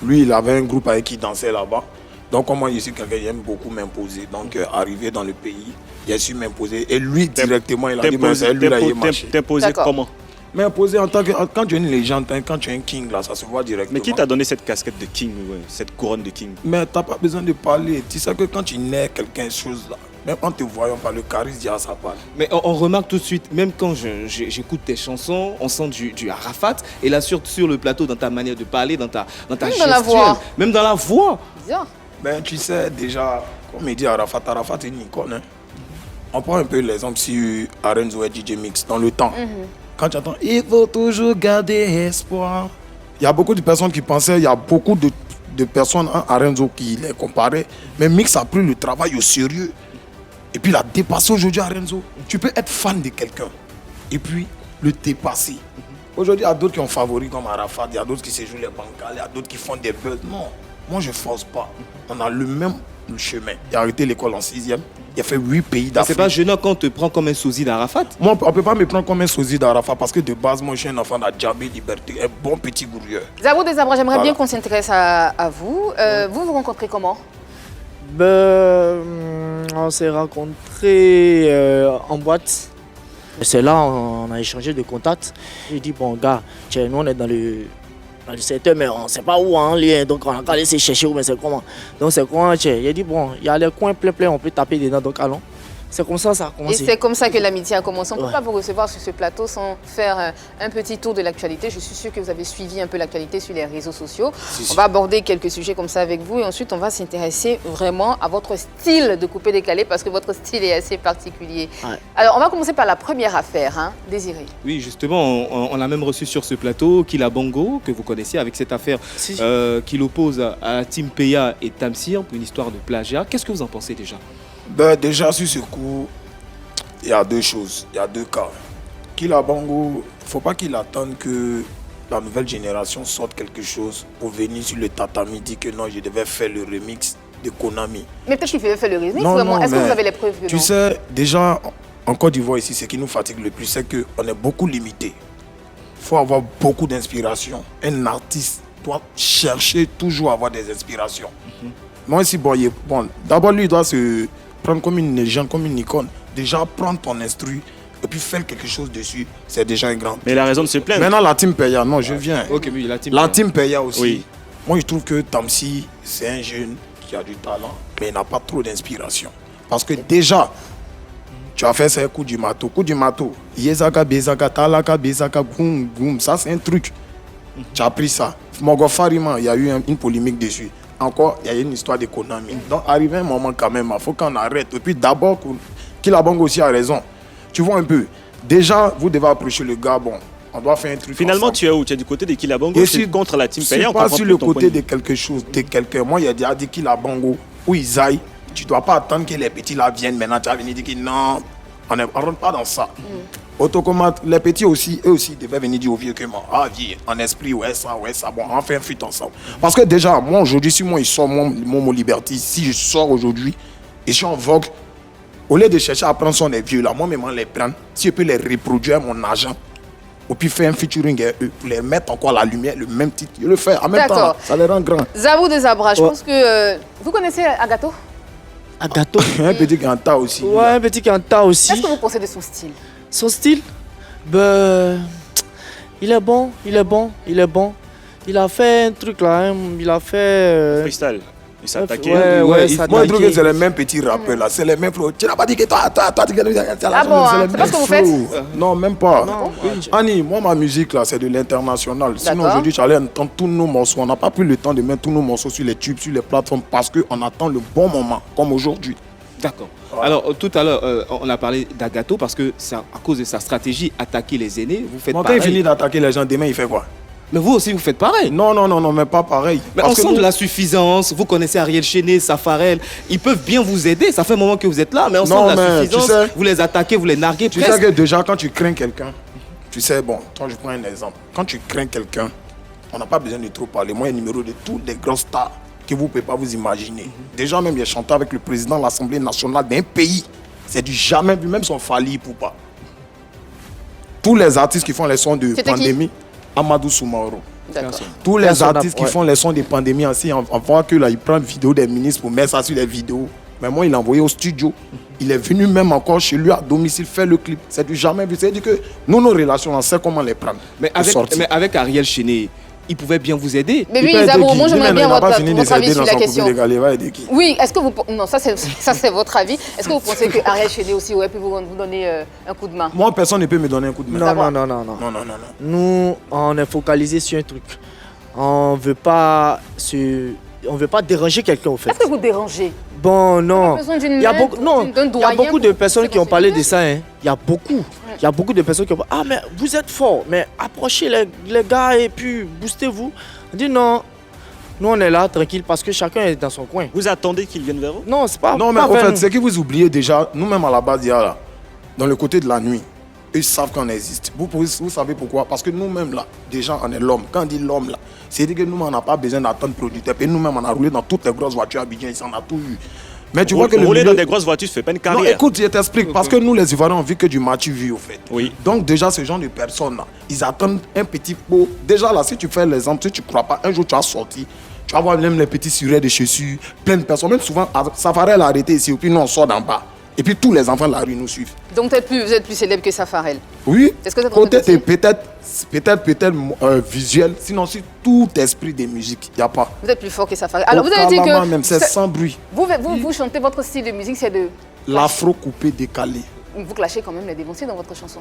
H: Lui, il avait un groupe avec qui il dansait là-bas. Donc, comme moi, je suis quelqu'un qui aime beaucoup m'imposer. Donc, arrivé dans le pays, j'ai su m'imposer. Et lui, directement, il a dit, mais c'est lui, là, il est marché.
B: T'imposer comment?
H: Mais imposer en tant que... Quand tu es une légende, quand tu es un king, là, ça se voit directement.
B: Mais qui t'a donné cette casquette de king, cette couronne de king?
H: Mais tu n'as pas besoin de parler. Tu sais que quand tu nais quelque chose là, même en te voyant par le charisme, ça parle.
C: Mais on remarque tout de suite, même quand j'écoute tes chansons, on sent du Arafat. Et là, sur le plateau, dans ta manière de parler, dans ta gestuelle,
A: dans la voix.
C: Même dans la voix.
A: Bizarre.
H: Tu sais, déjà, comme il dit Arafat est une icône. Hein. On prend un peu l'exemple sur Arenzo et DJ Mix dans le temps. Quand tu entends, il faut toujours garder espoir. Il y a beaucoup de personnes qui pensaient, il y a beaucoup de personnes, Arenzo qui les comparaient, mais Mix a pris le travail au sérieux. Et puis il a dépassé aujourd'hui Arenzo. Tu peux être fan de quelqu'un et puis le dépasser. Aujourd'hui, il y a d'autres qui ont favori comme Arafat, il y a d'autres qui se jouent les bancales, il y a d'autres qui font des buzz. Non, moi je ne force pas. On a le même chemin. J'ai arrêté l'école en 6e. Il a fait 8 pays d'Afrique.
C: C'est pas gênant quand on te prend comme un sosie d'Arafat?
H: Moi, on ne peut pas me prendre comme un sosie d'Arafat parce que de base, moi, je suis un enfant d'Adjabé Liberté, un bon petit gourrieur.
A: Zabou de Zabra, j'aimerais bien qu'on s'intéresse à vous. Vous rencontrez comment?
I: On s'est rencontrés en boîte. C'est là on a échangé de contacts. J'ai dit, bon, gars, nous, on est dans le secteur, mais on ne sait pas où on est, donc on a qu'à laisser chercher où, mais c'est comment. Donc c'est quoi, j'ai dit, bon, il y a les coins pleins, on peut taper dedans, donc allons. C'est comme ça a commencé.
A: Et c'est comme ça que l'amitié a commencé. On ne peut pas vous recevoir sur ce plateau sans faire un petit tour de l'actualité. Je suis sûre que vous avez suivi un peu l'actualité sur les réseaux sociaux. On va aborder quelques sujets comme ça avec vous et ensuite on va s'intéresser vraiment à votre style de coupé décalé parce que votre style est assez particulier. Ouais. Alors on va commencer par la première affaire, Désiré.
C: Oui, justement, on l'a même reçu sur ce plateau, Killa Bongo, que vous connaissez, avec cette affaire qui l'oppose à la team Peya et Tamsir pour une histoire de plagiat. Qu'est-ce que vous en pensez déjà?
H: Ben, déjà, sur ce coup, il y a deux choses, il y a deux cas. Killa Bongo, il ne faut pas qu'il attende que la nouvelle génération sorte quelque chose pour venir sur le tatami, dire que non, je devais faire le remix de Konami.
A: Mais peut-être qu'il fallait faire le remix,
H: Non,
A: vraiment.
H: non,
A: Est-ce que
H: mais
A: vous avez les preuves que
H: Tu
A: non?
H: sais, déjà, en Côte d'Ivoire ici, ce qui nous fatigue le plus, c'est qu'on est beaucoup limité. Il faut avoir beaucoup d'inspiration. Un artiste doit chercher toujours à avoir des inspirations. Moi ici, bon, d'abord lui, il doit se prendre comme une légende, comme une icône. Déjà, prendre ton instru et puis faire quelque chose dessus, c'est déjà un grand.
B: Mais la raison de se plaindre.
H: Maintenant, la team Peya, non, je viens.
C: Ok, oui, la team.
H: La team Peya aussi.
B: Oui.
H: Moi, je trouve que Tamsi, c'est un jeune qui a du talent, mais il n'a pas trop d'inspiration. Parce que déjà, tu as fait ces coups du mato. Coup du mato, Yezaka, Bezaka, Talaka, Bezaka, Goum, Goum, ça c'est un truc. Tu as pris ça. Mogo Farima, il y a eu une polémique dessus. Encore, il y a eu une histoire de Konami. Donc, arrivé un moment quand même, il faut qu'on arrête. Et puis d'abord, Killa Bongo aussi a raison. Tu vois un peu. Déjà, vous devez approcher le gars, bon, on doit faire un truc.
B: Finalement,
H: ensemble.
B: tu es où? Tu es du côté de Killa Bongo,
H: Et
B: tu es contre la team
H: Je
B: Peya?
H: suis pas sur le côté de quelque chose, de quelqu'un. Moi, il a déjà dit qu'il a Bongo ou Isaïe. Tu ne dois pas attendre que les petits là viennent. Maintenant, tu vas venir dire que non, on ne rentre pas dans ça. Autocomate, les petits aussi, eux aussi, devaient venir dire au vieux que moi, ah, viens, en esprit, ouais, ça, bon, on fait un feat ensemble. Parce que déjà, moi, aujourd'hui, si moi, il sort mon Liberty, si je sors aujourd'hui et je suis en vogue, au lieu de chercher à prendre son des vieux là, moi-même, les prendre, si je peux les reproduire à mon agent, et puis faire un featuring avec eux, pour les mettre encore à la lumière, le même titre, je le fais. En même temps, ça les rend grands.
A: Zabou de Zabra, je pense que... vous connaissez Agato?
I: Agato.
H: Un petit Ganta aussi.
I: Ouais, un petit Ganta aussi.
A: Qu'est-ce que vous pensez de son style?
I: Son style, ben, il est bon, il est bon, il est bon. Il a fait un truc là, hein, il a fait...
B: Freestyle. Il s'est attaqué.
I: Ouais,
H: moi, je trouve que c'est les mêmes petits rappeurs là, c'est les mêmes flots. Tu n'as pas dit que toi, tu
A: Ah bon, hein, c'est pas ce que vous faites?
H: Non, même pas.
I: Non,
H: Annie, moi, ma musique là, c'est de l'international. Sinon,
A: D'accord.
H: aujourd'hui, tu allais entendre tous nos morceaux. On n'a pas pris le temps de mettre tous nos morceaux sur les tubes, sur les plateformes, parce qu'on attend le bon moment, comme aujourd'hui.
C: D'accord. Alors, tout à l'heure, on a parlé d'Agato parce que c'est à cause de sa stratégie attaquer les aînés. Vous faites
H: Quand
C: pareil.
H: il finit d'attaquer les gens, demain, il fait quoi?
C: Mais vous aussi, vous faites pareil.
H: Non, mais pas pareil.
C: Mais
H: Parce
C: on
H: que
C: sent
H: nous-
C: de la suffisance. Vous connaissez Ariel Chené, Safarel. Ils peuvent bien vous aider. Ça fait un moment que vous êtes là, mais on
H: Non,
C: sent de la
H: mais
C: suffisance.
H: tu sais-
C: vous les attaquez, vous les narguez.
H: Tu
C: presque.
H: sais que déjà, quand tu crains quelqu'un, tu sais, bon, toi, je prends un exemple. Quand tu crains quelqu'un, on n'a pas besoin de trop parler. Moi, il y a le numéro de tous les grosses stars que vous ne pouvez pas vous imaginer. Déjà, même, il a chanté avec le président de l'Assemblée nationale d'un pays. C'est du jamais vu, même son Fali pour pas. Tous les artistes qui font les sons de
A: C'était qui?
H: pandémie, Amadou Soumaoro.
A: D'accord.
H: Tous les
I: Personne
H: artistes qui
I: ouais.
H: font les sons de pandémie aussi, on voit que là, il prend une vidéo des ministres pour mettre ça sur les vidéos. Mais moi, il l'a envoyé au studio. Il est venu même encore chez lui à domicile faire le clip. C'est du jamais vu. C'est-à-dire que nous, nos relations, on sait comment les prendre.
C: Mais
H: pour sortir.
C: avec Ariel Chené, il pouvait bien vous aider.
A: Mais
H: Il
A: oui,
H: peut aider
A: Zabou,
H: qui?
A: moi j'aimerais
H: Lui-même,
A: bien
H: il n'a pas
A: votre
H: fini de
A: avis
H: s'aider
A: sur
H: dans
A: la
H: son
A: question.
H: couple légal. Il va aider qui?
A: Oui, est-ce que vous... Non, ça c'est votre avis. Est-ce que vous pensez que Ariel Chené aussi aurait pu vous donner un coup de main?
H: Moi, personne ne peut me donner un coup de main.
I: Non.
H: Non.
I: Nous, on est focalisé sur un truc. On veut pas déranger quelqu'un au fait.
A: Est-ce que vous dérangez?
I: Bon, non.
A: Pas besoin d'une
I: Il y a
A: main,
I: beaucoup, non.
A: d'un
I: Il y a
A: doyen
I: beaucoup de
A: pour
I: personnes qui ont
A: lancer
I: parlé
A: une
I: de ça. Hein. Il y a beaucoup. Il y a beaucoup de personnes qui ont dit ah mais vous êtes forts, mais approchez les gars et puis boostez-vous. On dit non. Nous on est là tranquille parce que chacun est dans son coin.
B: Vous attendez qu'ils viennent vers vous?
I: Non, c'est pas.
H: Non, mais
I: pas
H: en
I: vers
H: fait,
I: nous.
H: c'est que vous oubliez déjà, nous-mêmes à la base, il y a là, dans le côté de la nuit, ils savent qu'on existe. Vous savez pourquoi? Parce que nous-mêmes là, déjà, on est l'homme. Quand on dit l'homme là, c'est-à-dire que nous, on n'a pas besoin d'attendre producteur. Et nous-mêmes, on a roulé dans toutes les grosses voitures à Abidjan, ici, on a tout eu. Mais tu vois que le
B: Rouler
H: milieu-
B: dans des grosses voitures, tu fais pas une
H: Non,
B: carrière.
H: écoute, je t'explique. Parce que nous, les Ivoiriens, on vit que du matu vu, au fait.
B: Oui.
H: Donc, déjà, ce genre de personnes-là, ils attendent un petit pot. Déjà, là, si tu fais l'exemple, si tu ne crois pas, un jour, tu as sorti, tu vas voir même les petits surets de chaussures, plein de personnes. Même souvent, Safarel a arrêté ici, et puis nous, on sort d'en bas. Et puis, tous les enfants de la rue nous suivent.
A: Donc vous êtes plus célèbre que Safarel.
H: Oui,
A: Est-ce que vous êtes en train de
H: peut-être,
A: dire?
H: peut-être visuel, sinon, si tout esprit de musique, il n'y a pas.
A: Vous êtes plus fort que Safarel. Alors
H: Au
A: vous avez dit
H: Kalama
A: que
H: même, c'est sans bruit.
A: vous chantez votre style de musique, c'est de...
H: L'afro coupé, décalé.
A: Vous clashez quand même les dénoncés dans votre chanson.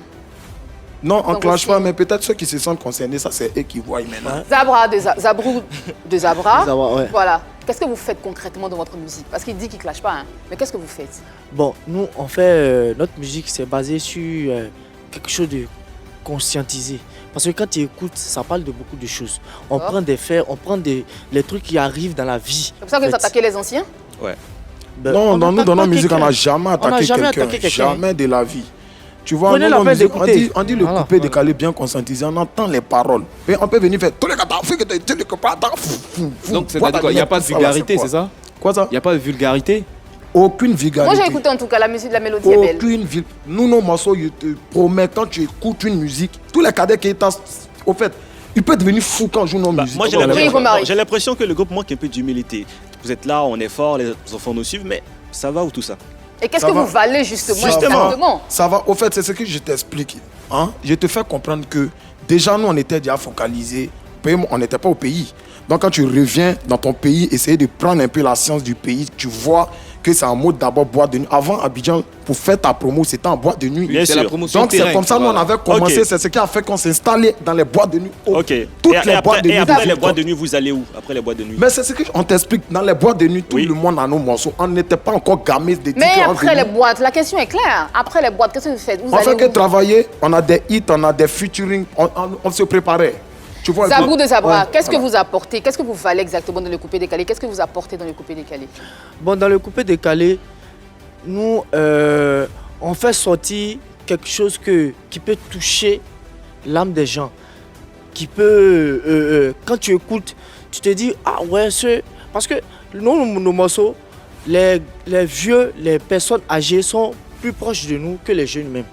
H: Non, on ne
A: Donc
H: clash
A: aussi-
H: pas, mais peut-être ceux qui se sentent concernés, ça, c'est eux qui voient maintenant.
A: Zabrou de Zabra.
I: Zabra, ouais.
A: Voilà. Qu'est-ce que vous faites concrètement dans votre musique? Parce qu'il dit qu'il ne clash pas, hein. Mais qu'est-ce que vous faites?
I: Bon, nous, on fait notre musique, c'est basé sur quelque chose de conscientisé. Parce que quand tu écoutes, ça parle de beaucoup de choses. On
A: D'accord.
I: prend des faits, on prend les trucs qui arrivent dans la vie.
A: C'est pour ça que
I: en
A: vous
I: fait.
A: attaquez les anciens?
B: Ouais.
I: Ben,
H: Non, dans nous, dans notre musique, on n'a
I: jamais
H: jamais attaqué quelqu'un. Jamais de la vie. Tu vois, nous, dans musique, on dit le coupé décalé bien conscientisé, on entend les paroles. Mais on peut venir faire tous les gars.
C: Donc, c'est-à-dire qu'il n'y a pas de vulgarité, c'est ça?
H: Quoi ça?
C: Il n'y a pas de vulgarité?
H: Aucune vulgarité.
A: Moi, j'ai écouté en tout cas la musique, la mélodie est belle.
H: Aucune vulgarité. Nous, nos morceaux, je te promets, quand tu écoutes une musique, tous les cadets qui étaient, au fait, ils peuvent devenir fous quand ils jouent nos musiques.
B: Moi, j'ai l'impression que le groupe manque un peu d'humilité. Vous êtes là, on est fort, les enfants nous suivent, mais ça va ou tout ça?
A: Et qu'est-ce que vous valez justement exactement?
H: Ça va, au fait, c'est ce que je t'explique. Hein? Je te fais comprendre que déjà, nous, on était déjà focalisés. On n'était pas au pays. Donc, quand tu reviens dans ton pays, essayer de prendre un peu la science du pays, tu vois que c'est en mode d'abord boîte de nuit. Avant, Abidjan, pour faire ta promo, c'était en boîte de nuit.
B: Bien sûr.
C: La promotion
H: donc, c'est comme ça, nous, on avait commencé. C'est ce qui a fait qu'on s'installait dans les boîtes de nuit.
B: Ok.
H: Toutes les boîtes de nuit.
B: Et après les boîtes de nuit, vous allez où? Après les boîtes de nuit?
H: Mais c'est ce qu'on t'explique. Dans les boîtes de nuit, tout le monde a nos morceaux. On n'était pas encore gamés des
A: Mais après les boîtes, la question est claire. Après les boîtes, qu'est-ce que vous faites?
H: On fait que travailler, on a des hits, on a des featuring, on se préparait. Tu vois,
A: Zabou de Zabra, qu'est-ce que vous apportez? Qu'est-ce que vous valez exactement dans le coupé décalé? Qu'est-ce que vous apportez dans le coupé décalé?
I: Bon, dans le coupé décalé, nous, on fait sortir quelque chose qui peut toucher l'âme des gens. Qui peut, quand tu écoutes, tu te dis, ah ouais, parce que nos morceaux, les vieux, les personnes âgées sont plus proches de nous que les jeunes même.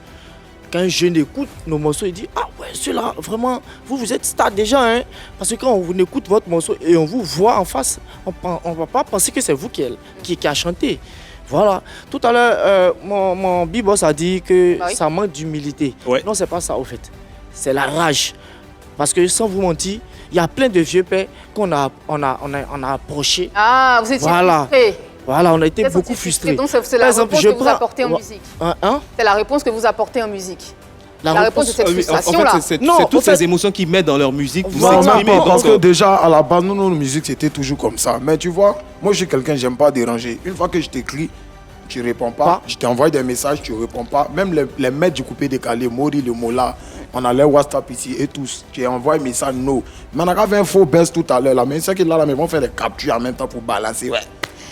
I: Quand un jeune écoute nos morceaux, il dit, ah ouais, ceux-là, vraiment, vous êtes star déjà, hein. Parce que quand on écoute votre morceau et on vous voit en face, on ne va pas penser que c'est vous qui a chanté. Voilà. Tout à l'heure, mon B-boss a dit que ça manque d'humilité. Ouais. Non, c'est pas ça, au fait. C'est la rage. Parce que sans vous mentir, il y a plein de vieux pères qu'on a approchés.
A: Ah, vous étiez frustrés.
I: Voilà, on a été beaucoup frustrés.
A: Donc, c'est la réponse que vous apportez en musique. C'est la réponse que vous apportez en musique. La réponse de cette frustration-là.
C: En fait, c'est toutes ces émotions qu'ils mettent dans leur musique.
H: Non, parce que déjà, à la base, nos musiques, c'était toujours comme ça. Mais tu vois, moi, je suis quelqu'un, j'aime pas déranger. Une fois que je t'écris, tu réponds pas. Je t'envoie des messages, tu réponds pas. Même les maîtres du coupé décalé, Mori, le Mola, on a les WhatsApp ici et tous. Tu envoies un message, non. Mais on a fait un faux buzz tout à l'heure, là. Mais c'est que là, ils vont faire des captures en même temps pour balancer. Ouais.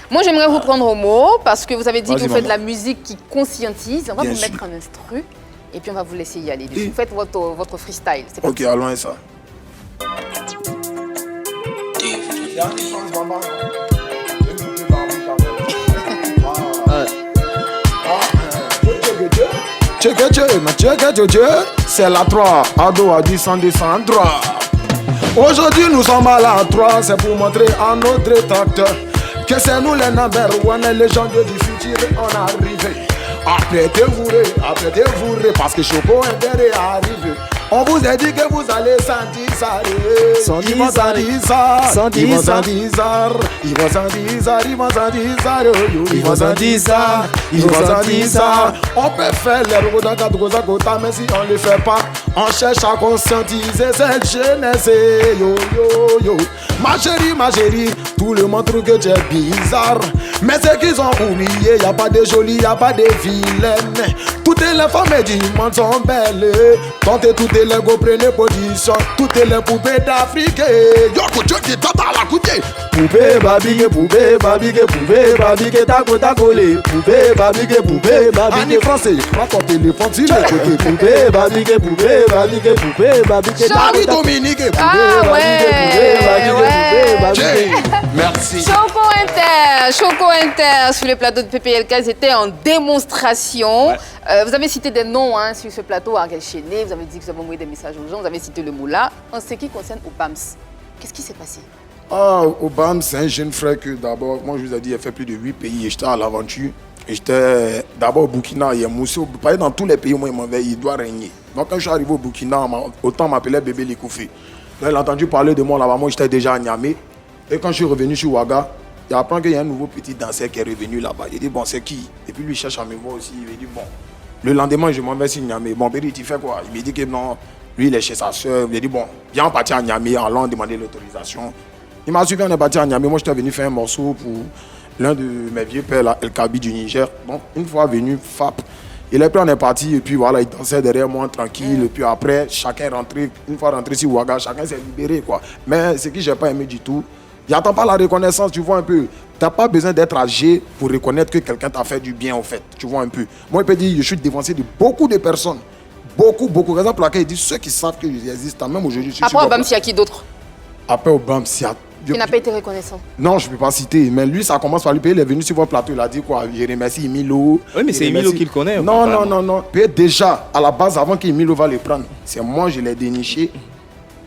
A: Moi, j'aimerais vous prendre au mot parce que vous avez dit que vous faites de la musique qui conscientise. On va vous mettre un instru et puis on va vous laisser y aller. Vous faites votre freestyle.
H: Ok, allons à ça. C'est la 3, Ado a dit sans descendre droit. Aujourd'hui nous sommes à la 3, c'est pour montrer à notre détracteur que c'est nous les number one, les gens du futur, on est arrivé. Apprêtez-vous, parce que Choco Inter est arrivé. On vous a dit que vous allez sentir ça. Ils vont sentir ça. Ils vont sentir ça. Ils vont sentir ça. Ils vont sentir ça. Ils vont sentir ça. Ils vont sentir ça. On peut faire les robots dans mais si on ne le fait pas, on cherche à conscientiser cette jeunesse. Yo, yo, yo. Ma chérie, tout le monde trouve que tu es bizarre. Mais c'est qu'ils ont oublié, y a pas de jolies, y a pas de vilaines. Toutes les femmes du monde sont belles. Tentez toutes les go, prenez position. Toutes les poupées d'Afrique. Yo, couture qui tente à la coupée. Poupée, babique, poupée, babique, poupée, babique, taco, tacolé. Poupée, babique, poupée, babique. En français, prends ton téléphone sur le côté. Poupée, babique, poupée, babique, poupée, babique, taco, Dominique, poupée, babique. Merci.
A: Choco Inter, sur le plateau de PPLK, ils étaient en démonstration. Vous avez cité des noms sur ce plateau, Ariel Chéné, vous avez dit que vous avez envoyé des messages aux gens, vous avez cité le Moula. En ce qui concerne Obams, qu'est-ce qui s'est passé?
H: Obams, c'est un jeune frère que d'abord, moi je vous ai dit, il a fait plus de 8 pays et j'étais à l'aventure. J'étais d'abord au Burkina, il y a Moussou, dans tous les pays où il doit régner. Donc quand je suis arrivé au Burkina, autant m'appelait Bébé Likoufi. Là, il a entendu parler de moi là-bas, moi j'étais déjà à Niamey. Et quand je suis revenu sur Ouaga, il apprend qu'il y a un nouveau petit danseur qui est revenu là-bas. Il dit, bon, c'est qui? Et puis lui, il cherche à me voir aussi. Il me dit, bon, le lendemain, je m'en vais sur Niamey. Bon, Béry, tu fais quoi? Il me dit que non, lui, il est chez sa soeur. Il me dit, bon, viens, on partit à Niamey, allons demander l'autorisation. Il m'a suivi, on est parti à Niamey. Moi, j'étais venu faire un morceau pour l'un de mes vieux pères, là, El Kabi du Niger. Donc, une fois venu, FAP, il est pris, on est parti. Et puis voilà, il dansait derrière moi, tranquille. Et puis après, chacun est rentré. Une fois rentré sur Ouaga, chacun s'est libéré, quoi. Mais ce que je n'ai pas aimé du tout, J'attends pas la reconnaissance, tu vois un peu. T'as pas besoin d'être âgé pour reconnaître que quelqu'un t'a fait du bien, en fait. Tu vois un peu. Moi, il peut dire, je suis dévancé de beaucoup de personnes. Beaucoup. Raison pour laquelle il dit, ceux qui savent que j'existe, même aujourd'hui, je suis...
A: Après Obama, il y a qui d'autre?
H: Après Obama, il y a...
A: Qui n'a pas été reconnaissant.
H: Non, je ne peux pas citer. Mais lui, ça commence par lui. Il est venu sur votre plateau, il a dit quoi? Je remercie Emilio.
C: Oui, mais c'est Emilio qui le connaît.
H: Non. Puis déjà, à la base, avant qu'Emilio va le prendre, c'est moi, je l'ai déniché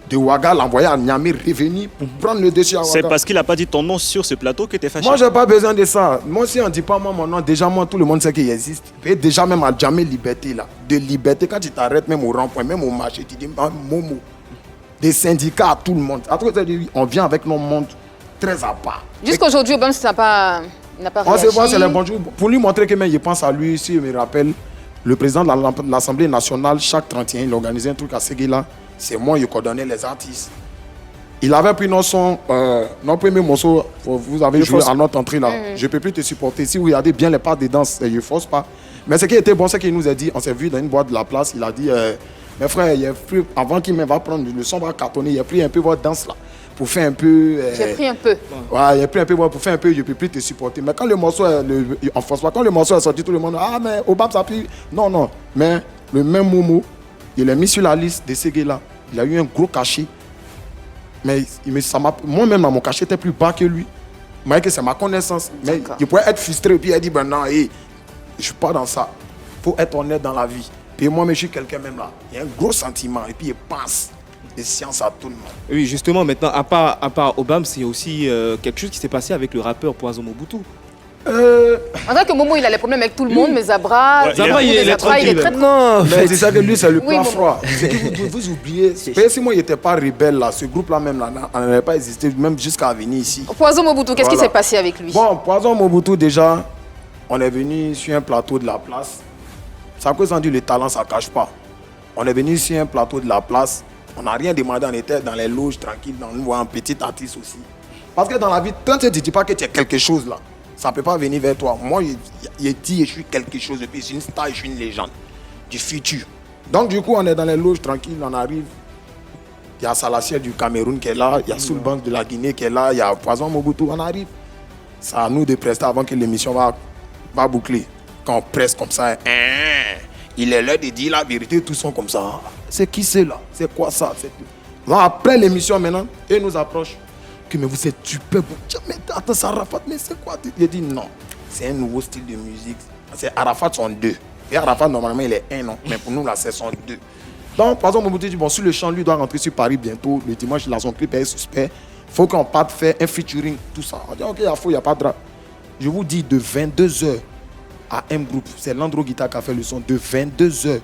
H: de Ouaga, l'envoyer à Niamey, revenu pour prendre le dossier à Ouaga.
B: C'est parce qu'il n'a pas dit ton nom sur ce plateau que tu es fâché.
H: Moi, je n'ai pas besoin de ça. Moi, si on ne dit pas moi mon nom, déjà, moi, tout le monde sait qu'il existe. Et déjà, même à Djamé Liberté, là, de liberté, quand tu t'arrêtes, même au rond-point, même au marché, tu dis, Momo. Des syndicats à tout le monde. On vient avec nos mondes très à part.
A: Jusqu'aujourd'hui, Obama n'a pas réagi.
H: On se voit, c'est le bonjour. Pour lui montrer que même, je pense à lui, si je me rappelle, le président de l'Assemblée nationale, chaque 31, il organisait un truc à Séguéla. C'est moi qui coordonnais les artistes. Il avait pris notre premier morceau, vous avez joué à notre entrée là. Je ne peux plus te supporter. Si vous regardez bien les parts de danse, je ne force pas. Mais ce qui était bon, c'est qu'il nous a dit, on s'est vu dans une boîte de la place, il a dit, mes frères, avant qu'il me va prendre le son, va cartonner, il a pris un peu votre danse là. Pour faire un peu...
A: J'ai pris un peu.
H: Ouais, il a pris un peu pour faire un peu, je ne peux plus te supporter. Mais quand le morceau, en force pas, quand le morceau est sorti, tout le monde, ah mais Obama ça a pris... Non. Mais le même Momo, il l'a mis sur la liste de Séguéla. Il a eu un gros cachet. Mais moi-même, mon cachet était plus bas que lui. Mais que c'est ma connaissance. Mais il pourrait être frustré et puis il dit, ben non, je ne suis pas dans ça. Il faut être honnête dans la vie. Puis moi, je suis quelqu'un même là. Il y a un gros sentiment et puis il pense des sciences à tout le monde.
C: Oui, justement, maintenant, à part Obama, c'est aussi quelque chose qui s'est passé avec le rappeur Poison Mobutu.
A: En tant que Momo, il a les problèmes avec tout le monde, mais Zabra,
C: il est tranquille.
A: très...
H: Non, mais c'est ça que lui, c'est le plan froid. Vous oubliez. Si moi, il n'était pas rebelle, là, ce groupe-là même, là, n'aurait pas existé, même jusqu'à venir ici.
A: Poison Mobutu, qu'est-ce qui s'est passé avec lui?
H: Bon, Poison Mobutu, déjà, on est venu sur un plateau de la place. Ça cause on dit le talent, ça ne cache pas. On est venu sur un plateau de la place. On n'a rien demandé, on était dans les loges, tranquilles, nous voyons un petit artiste aussi. Parce que dans la vie, quand tu ne dis pas que tu es quelque chose là, ça ne peut pas venir vers toi. Moi, il dit je suis quelque chose, et puis je suis une star, je suis une légende du futur. Donc du coup, on est dans les loges, tranquilles, on arrive. Il y a Salaciel du Cameroun qui est là, il y a Soulbank de la Guinée qui est là, il y a Poison Mobutu, on arrive. C'est à nous de prester avant que l'émission va boucler. Quand on presse comme ça, il est l'heure de dire la vérité, tous sont comme ça. C'est qui c'est là? C'est quoi ça? Donc, après l'émission maintenant, il nous approche. Mais vous êtes super bon. Mais attends, c'est Arafat, mais c'est quoi? Il dit non, c'est un nouveau style de musique. C'est Arafat sont deux. Et Arafat, normalement, il est un, non. Mais pour nous, là, c'est son deux. Donc, par exemple, Mobutu dit, bon, sur le champ, lui doit rentrer sur Paris bientôt. Le dimanche, il a son clip, il est suspect. Il faut qu'on parte faire un featuring, tout ça. On dit, ok, il n'y a pas de drap. Je vous dis, de 22h à M Group, c'est Landro Guitar qui a fait le son, de 22h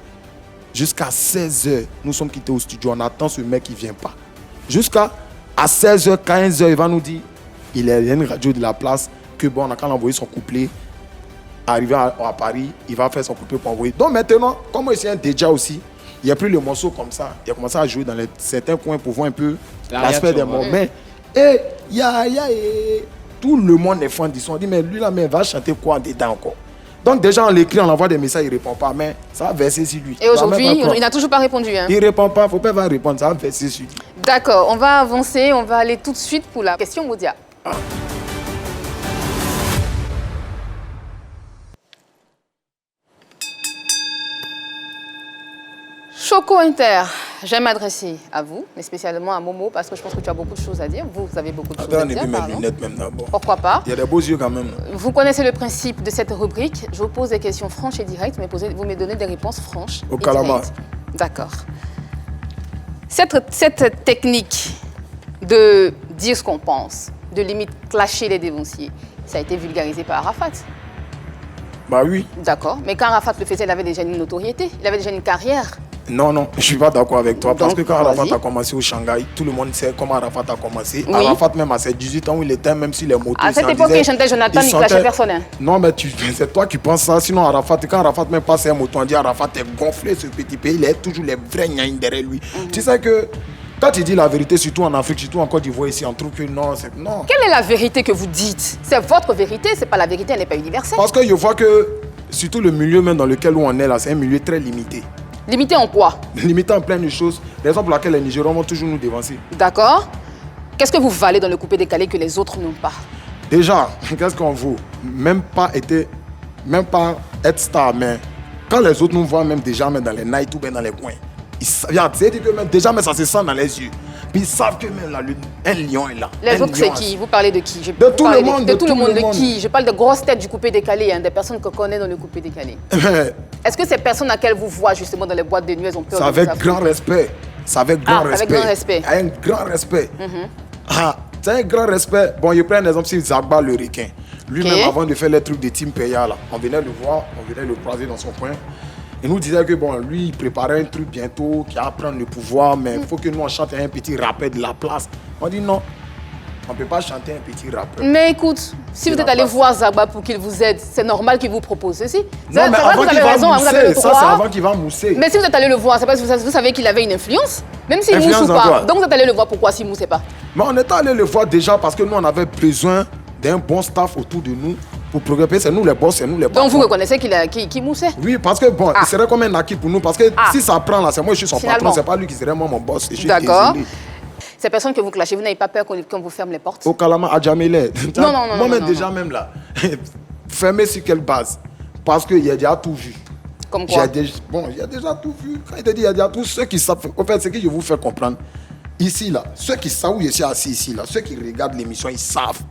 H: jusqu'à 16h, nous sommes quittés au studio. On attend ce mec qui ne vient pas. Jusqu'à 16h, 15h, il va nous dire, il y a une radio de la place, que bon, on a qu'à l'envoyer son couplet. Arrivé à Paris, il va faire son couplet pour envoyer. Donc maintenant, comme c'est un déjà aussi, il n'y a plus le morceau comme ça. Il a commencé à jouer dans certains coins pour voir un peu l'aspect des mots. Mais, tout le monde est fan du son. On dit, mais lui là, mais va chanter quoi dedans encore? Donc déjà, on l'écrit, on envoie des messages, il ne répond pas, mais ça va verser sur lui.
A: Et aujourd'hui, il n'a toujours pas répondu. Hein.
H: Il ne répond pas, il ne faut pas répondre, ça va verser sur lui.
A: D'accord, on va avancer, on va aller tout de suite pour la question Moudia. Choco Inter, j'aime m'adresser à vous, mais spécialement à Momo, parce que je pense que tu as beaucoup de choses à dire. Vous avez beaucoup de choses à dire.
H: Attends, mes lunettes même d'abord.
A: Pourquoi pas?
H: Il y a des beaux yeux quand même.
A: Vous connaissez le principe de cette rubrique. Je vous pose des questions franches et directes, mais vous me donnez des réponses franches
H: au
A: et
H: calamar.
A: directes. D'accord. Cette technique de dire ce qu'on pense, de limite clasher les dénonciers, ça a été vulgarisé par Arafat.
H: Bah oui.
A: D'accord, mais quand Arafat le faisait, il avait déjà une notoriété, il avait déjà une carrière.
H: Non, je ne suis pas d'accord avec toi. Parce que quand
A: Arafat
H: a commencé au Shanghai, tout le monde sait comment Arafat a commencé.
A: Oui.
H: Arafat, même à ses 18 ans où il était, même si les motos...
A: À cette époque, il chantait Jonathan, il clashait personne. Hein.
H: Non, mais c'est toi qui penses ça. Sinon, Arafat, quand Arafat même passe un moto, on dit Arafat est gonflé, ce petit pays. Il a toujours les vrais gnailles derrière lui. Tu sais que... Quand tu dis la vérité, surtout en Afrique, surtout en Côte d'Ivoire, ici, on trouve que non, c'est non.
A: Quelle est la vérité que vous dites? C'est votre vérité, c'est pas la vérité, elle n'est pas universelle.
H: Parce que je vois que, surtout le milieu même dans lequel on est là, c'est un milieu très limité.
A: Limité en quoi?
H: Limité en plein de choses. Raison pour laquelle les Nigérians vont toujours nous dévancer.
A: D'accord. Qu'est-ce que vous valez dans le coupé décalé que les autres n'ont pas?
H: Déjà, qu'est-ce qu'on vaut? Même pas être star, mais quand les autres nous voient même déjà même dans les nights ou bien dans les coins, c'est-à-dire que même, déjà mais ça se sent dans les yeux. Puis ils savent que même là, un lion est là.
A: Les autres c'est qui? Vous parlez de qui?
H: De tout le monde.
A: De tout le monde de qui? Je parle de grosses têtes du coupé décalé, hein, des personnes qu'on connaît dans le coupé décalé. Est-ce que ces personnes à quelles vous voyez justement dans les boîtes de nuit, elles ont peur de vous
H: affronter? C'est avec grand respect. C'est avec grand respect. Un grand respect. C'est un grand respect. Bon, je prends un exemple, c'est Zagba le requin. Lui-même, avant de faire les trucs de Team Peya, là, on venait le voir, on venait le croiser dans son coin. Il nous disait que bon, lui, il préparait un truc bientôt, qui va prendre le pouvoir, mais il faut que nous, on chante un petit rappeur de la place. On dit non, on ne peut pas chanter un petit rappeur.
A: Mais écoute, si vous êtes allé voir Zagba pour qu'il vous aide, c'est normal qu'il vous propose ceci.
H: Non, mais avant qu'il va mousser, ça c'est avant qu'il va mousser.
A: Mais si vous êtes allé le voir, c'est parce que vous savez qu'il avait une influence, même s'il mousse ou pas. Donc vous êtes allé le voir, pourquoi s'il ne moussait pas?
H: Mais on est allé le voir déjà parce que nous, on avait besoin d'un bon staff autour de nous pour progresser. C'est nous les boss, c'est nous les boss.
A: Donc vous reconnaissez qu'il moussait?
H: Oui, parce que bon, il serait comme un acquis pour nous. Parce que si ça prend là, c'est moi je suis son patron, c'est pas lui qui serait moi mon boss.
A: D'accord. Ces personnes que vous clashez, vous n'avez pas peur qu'on vous ferme les portes?
H: Au Kalama, à Djamilé.
A: Non.
H: Moi-même déjà même là, fermé sur quelle base? Parce qu'il y a déjà tout vu.
A: Comme quoi?
H: Il y a déjà tout vu. Quand il te dit, il y a déjà tout. Ceux qui savent, en fait, c'est que je vous fais comprendre. Ici, là, ceux qui savent où je suis assis ici, là, ceux qui regardent l'émission, ils savent.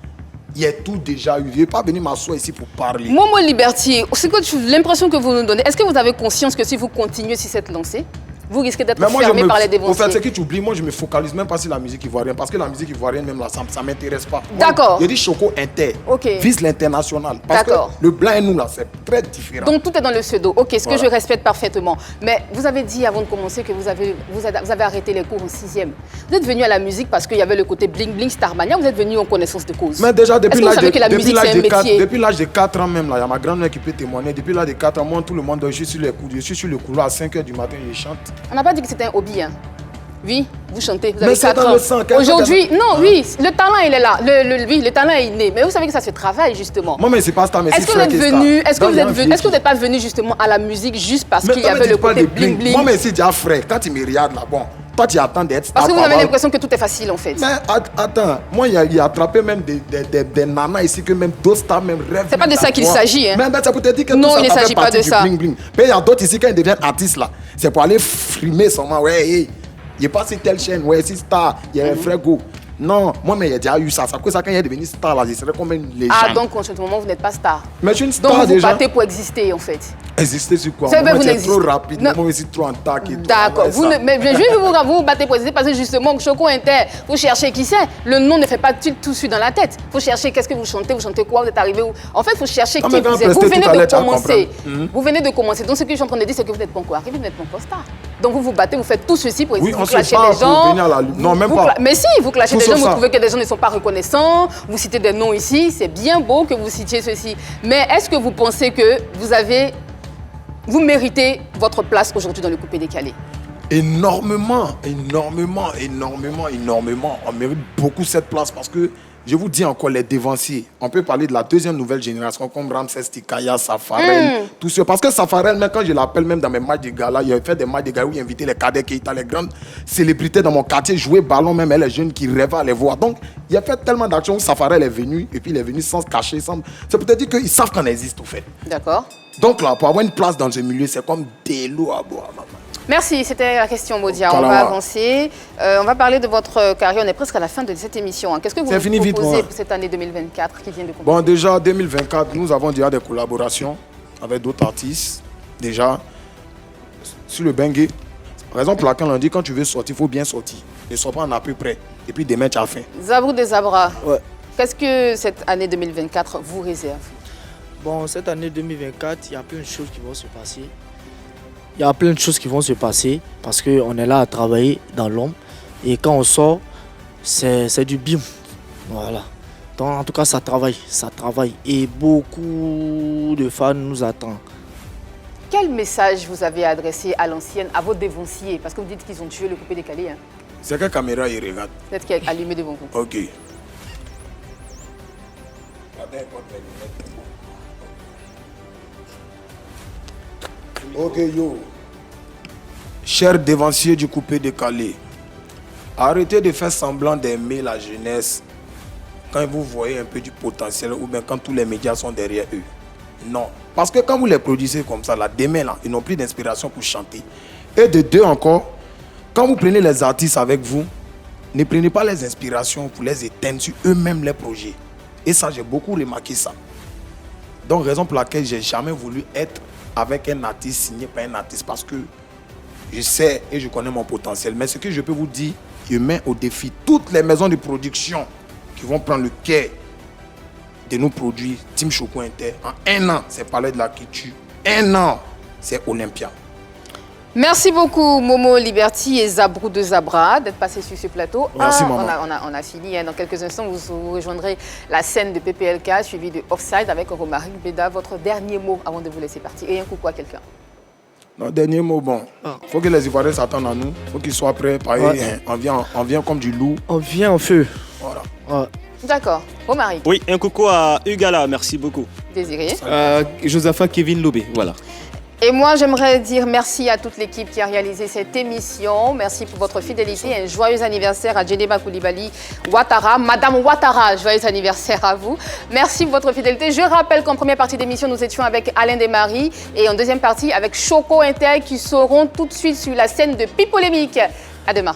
H: Il y a tout déjà eu. Je ne vais pas venir m'asseoir ici pour parler.
A: Momo Liberty, c'est quoi l'impression que vous nous donnez? Est-ce que vous avez conscience que si vous continuez sur cette lancée, vous risquez d'être fermé par les dévanciers?
H: En fait, c'est que tu oublies, moi je me focalise même pas sur la musique ivoirienne, parce que la musique ivoirienne, même là, ça ne m'intéresse pas.
A: D'accord.
H: Je dis Choco Inter, vise l'international. Parce que le blanc et nous, là, c'est très différent.
A: Donc tout est dans le pseudo. Ok, ce que je respecte parfaitement. Mais vous avez dit avant de commencer que vous avez arrêté les cours en 6e. Vous êtes venu à la musique parce qu'il y avait le côté bling-bling Starmania, vous êtes venu en connaissance de cause.
H: Mais déjà, depuis l'âge
A: de
H: 4 ans même, là, il y a ma grand-mère qui peut témoigner. Depuis l'âge de 4 ans, moi, tout le monde, je suis sur le couloir à 5h du matin, je chante.
A: On n'a pas dit que c'était un hobby, hein. Oui, vous chantez, vous
H: mais
A: avez 4 ans. Aujourd'hui, non, oui, le talent, il est là. Le talent est né. Mais vous savez que ça se travaille, justement.
H: Moi, mais c'est pas ça, mais
A: est-ce que vous n'êtes pas venu justement à la musique juste parce qu'il y avait le côté bling-bling?
H: Moi, mais c'est déjà frais. Quand tu me regardes là, bon, toi, tu attends d'être star.
A: Parce que vous avez l'impression que tout est facile, en fait.
H: Mais attends, moi, il a attrapé même des nanas ici que même d'autres stars même rêvent.
A: C'est pas de ça qu'il s'agit, hein.
H: Mais ça peut te dire que
A: non, il ne s'agit pas de ça.
H: Mais il y a d'autres ici, quand ils deviennent artistes là, c'est pour aller frimer seulement. Ouais, il est pas sur telle chaîne, ouais, c'est star, il y a un frère go. Non, moi, mais il y a déjà eu ça. C'est pour ça quand il est devenu star, là, il serait comme une légende.
A: Ah, donc en ce moment, vous n'êtes pas star.
H: Mais je suis une star
A: donc,
H: déjà.
A: Donc vous battez pour exister, en fait.
H: Exister sur quoi?
A: Moi,
H: c'est trop rapide, moi, je suis trop en tac.
A: D'accord. Mais juste vous battez pour exister parce que justement, Choco Inter, vous cherchez qui c'est. Le nom ne fait pas tout suite dans la tête. Vous cherchez qu'est-ce que vous chantez quoi, vous êtes arrivé où. En fait, il faut chercher qui vous êtes. Vous venez de commencer. Vous venez de commencer. Donc ce que je suis en train de dire, c'est que vous n'êtes pas encore arrivé, vous n'êtes pas encore star. Donc vous vous battez, vous faites tout ceci pour exister.
H: Oui,
A: vous clashez les gens.
H: Non, même pas.
A: Mais si, vous clashez les gens, vous trouvez que les gens ne sont pas reconnaissants, vous citez des noms ici, c'est bien beau que vous citiez ceci. Mais est-ce que vous pensez que vous méritez votre place aujourd'hui dans le coupé décalé?
H: Énormément. On mérite beaucoup cette place parce que, je vous dis encore, les dévanciers, on peut parler de la deuxième nouvelle génération comme Ramses Tikaya, Safarel, tout ça. Parce que Safarel, même quand je l'appelle même dans mes matchs de gala, il a fait des matchs de gala où il invitait les cadets Keita, les grandes célébrités dans mon quartier, jouer ballon, même les jeunes qui rêvaient à les voir. Donc, il a fait tellement d'actions où Safarel est venu, et puis il est venu sans se cacher. C'est peut-être dire qu'ils savent qu'on existe, au fait.
A: D'accord.
H: Donc là, pour avoir une place dans ce milieu, c'est comme des lots à boire, maman.
A: Merci, c'était la question, Modia. On va avancer. On va parler de votre carrière. On est presque à la fin de cette émission. Qu'est-ce que vous proposez pour cette année 2024 qui vient de commencer?
H: Bon, déjà, 2024, nous avons déjà des collaborations avec d'autres artistes. Déjà, sur le Bengue. Raison pour laquelle on dit quand tu veux sortir, il faut bien sortir. Ne sors pas en à peu près. Et puis demain, tu as faim.
A: Zabrou des Zabra.
I: Ouais.
A: Qu'est-ce que cette année 2024 vous réserve?
I: Bon, cette année 2024, il y a plein de choses qui vont se passer. Il y a plein de choses qui vont se passer parce qu'on est là à travailler dans l'ombre. Et quand on sort, c'est du bim. Voilà. Donc en tout cas, ça travaille. Et beaucoup de fans nous attendent.
A: Quel message vous avez adressé à l'ancienne, à vos dévanciers? Parce que vous dites qu'ils ont tué le coupé décalé. Hein.
H: C'est quelle caméra ils regardent?
A: Peut-être qu'il est allumé devant vous.
H: Ok. Ok, yo. Chers dévanciers du coupé décalé, Arrêtez de faire semblant d'aimer la jeunesse quand vous voyez un peu du potentiel ou bien quand tous les médias sont derrière eux. Non. Parce que quand vous les produisez comme ça, là, demain, là, ils n'ont plus d'inspiration pour chanter. Et de deux encore, quand vous prenez les artistes avec vous, ne prenez pas les inspirations pour les éteindre sur eux-mêmes les projets. Et ça, j'ai beaucoup remarqué ça. Donc, raison pour laquelle j'ai jamais voulu être avec un artiste signé par un artiste parce que je sais et je connais mon potentiel. Mais ce que je peux vous dire, je mets au défi toutes les maisons de production qui vont prendre le care de nous produire Team Choco Inter. En un an, c'est Palais de la Culture. Un an, c'est Olympia.
A: Merci beaucoup Momo Liberty et Zabrou de Zabra d'être passés sur ce plateau.
H: Merci maman.
A: On a fini. Dans quelques instants, vous rejoindrez la scène de PPLK suivie de Offside avec Romaric Beda. Votre dernier mot avant de vous laisser partir. Et un coucou à quelqu'un.
H: Non, dernier mot, bon. Il faut que les Ivoiriens s'attendent à nous. Il faut qu'ils soient prêts. Pareil, on vient comme du loup.
I: On vient en feu.
H: Voilà.
I: Ouais.
A: D'accord. Romaric.
B: Oui, un coucou à Ugala, merci beaucoup.
A: Désiré.
C: Josaphat Kevin Lobé, voilà.
A: Et moi, j'aimerais dire merci à toute l'équipe qui a réalisé cette émission. Merci pour votre fidélité. Un joyeux anniversaire à Djedeba Koulibaly Ouattara. Madame Ouattara, joyeux anniversaire à vous. Merci pour votre fidélité. Je rappelle qu'en première partie d'émission, nous étions avec Alain Desmaris et en deuxième partie avec Choco Inter qui seront tout de suite sur la scène de Pipolémique. À demain.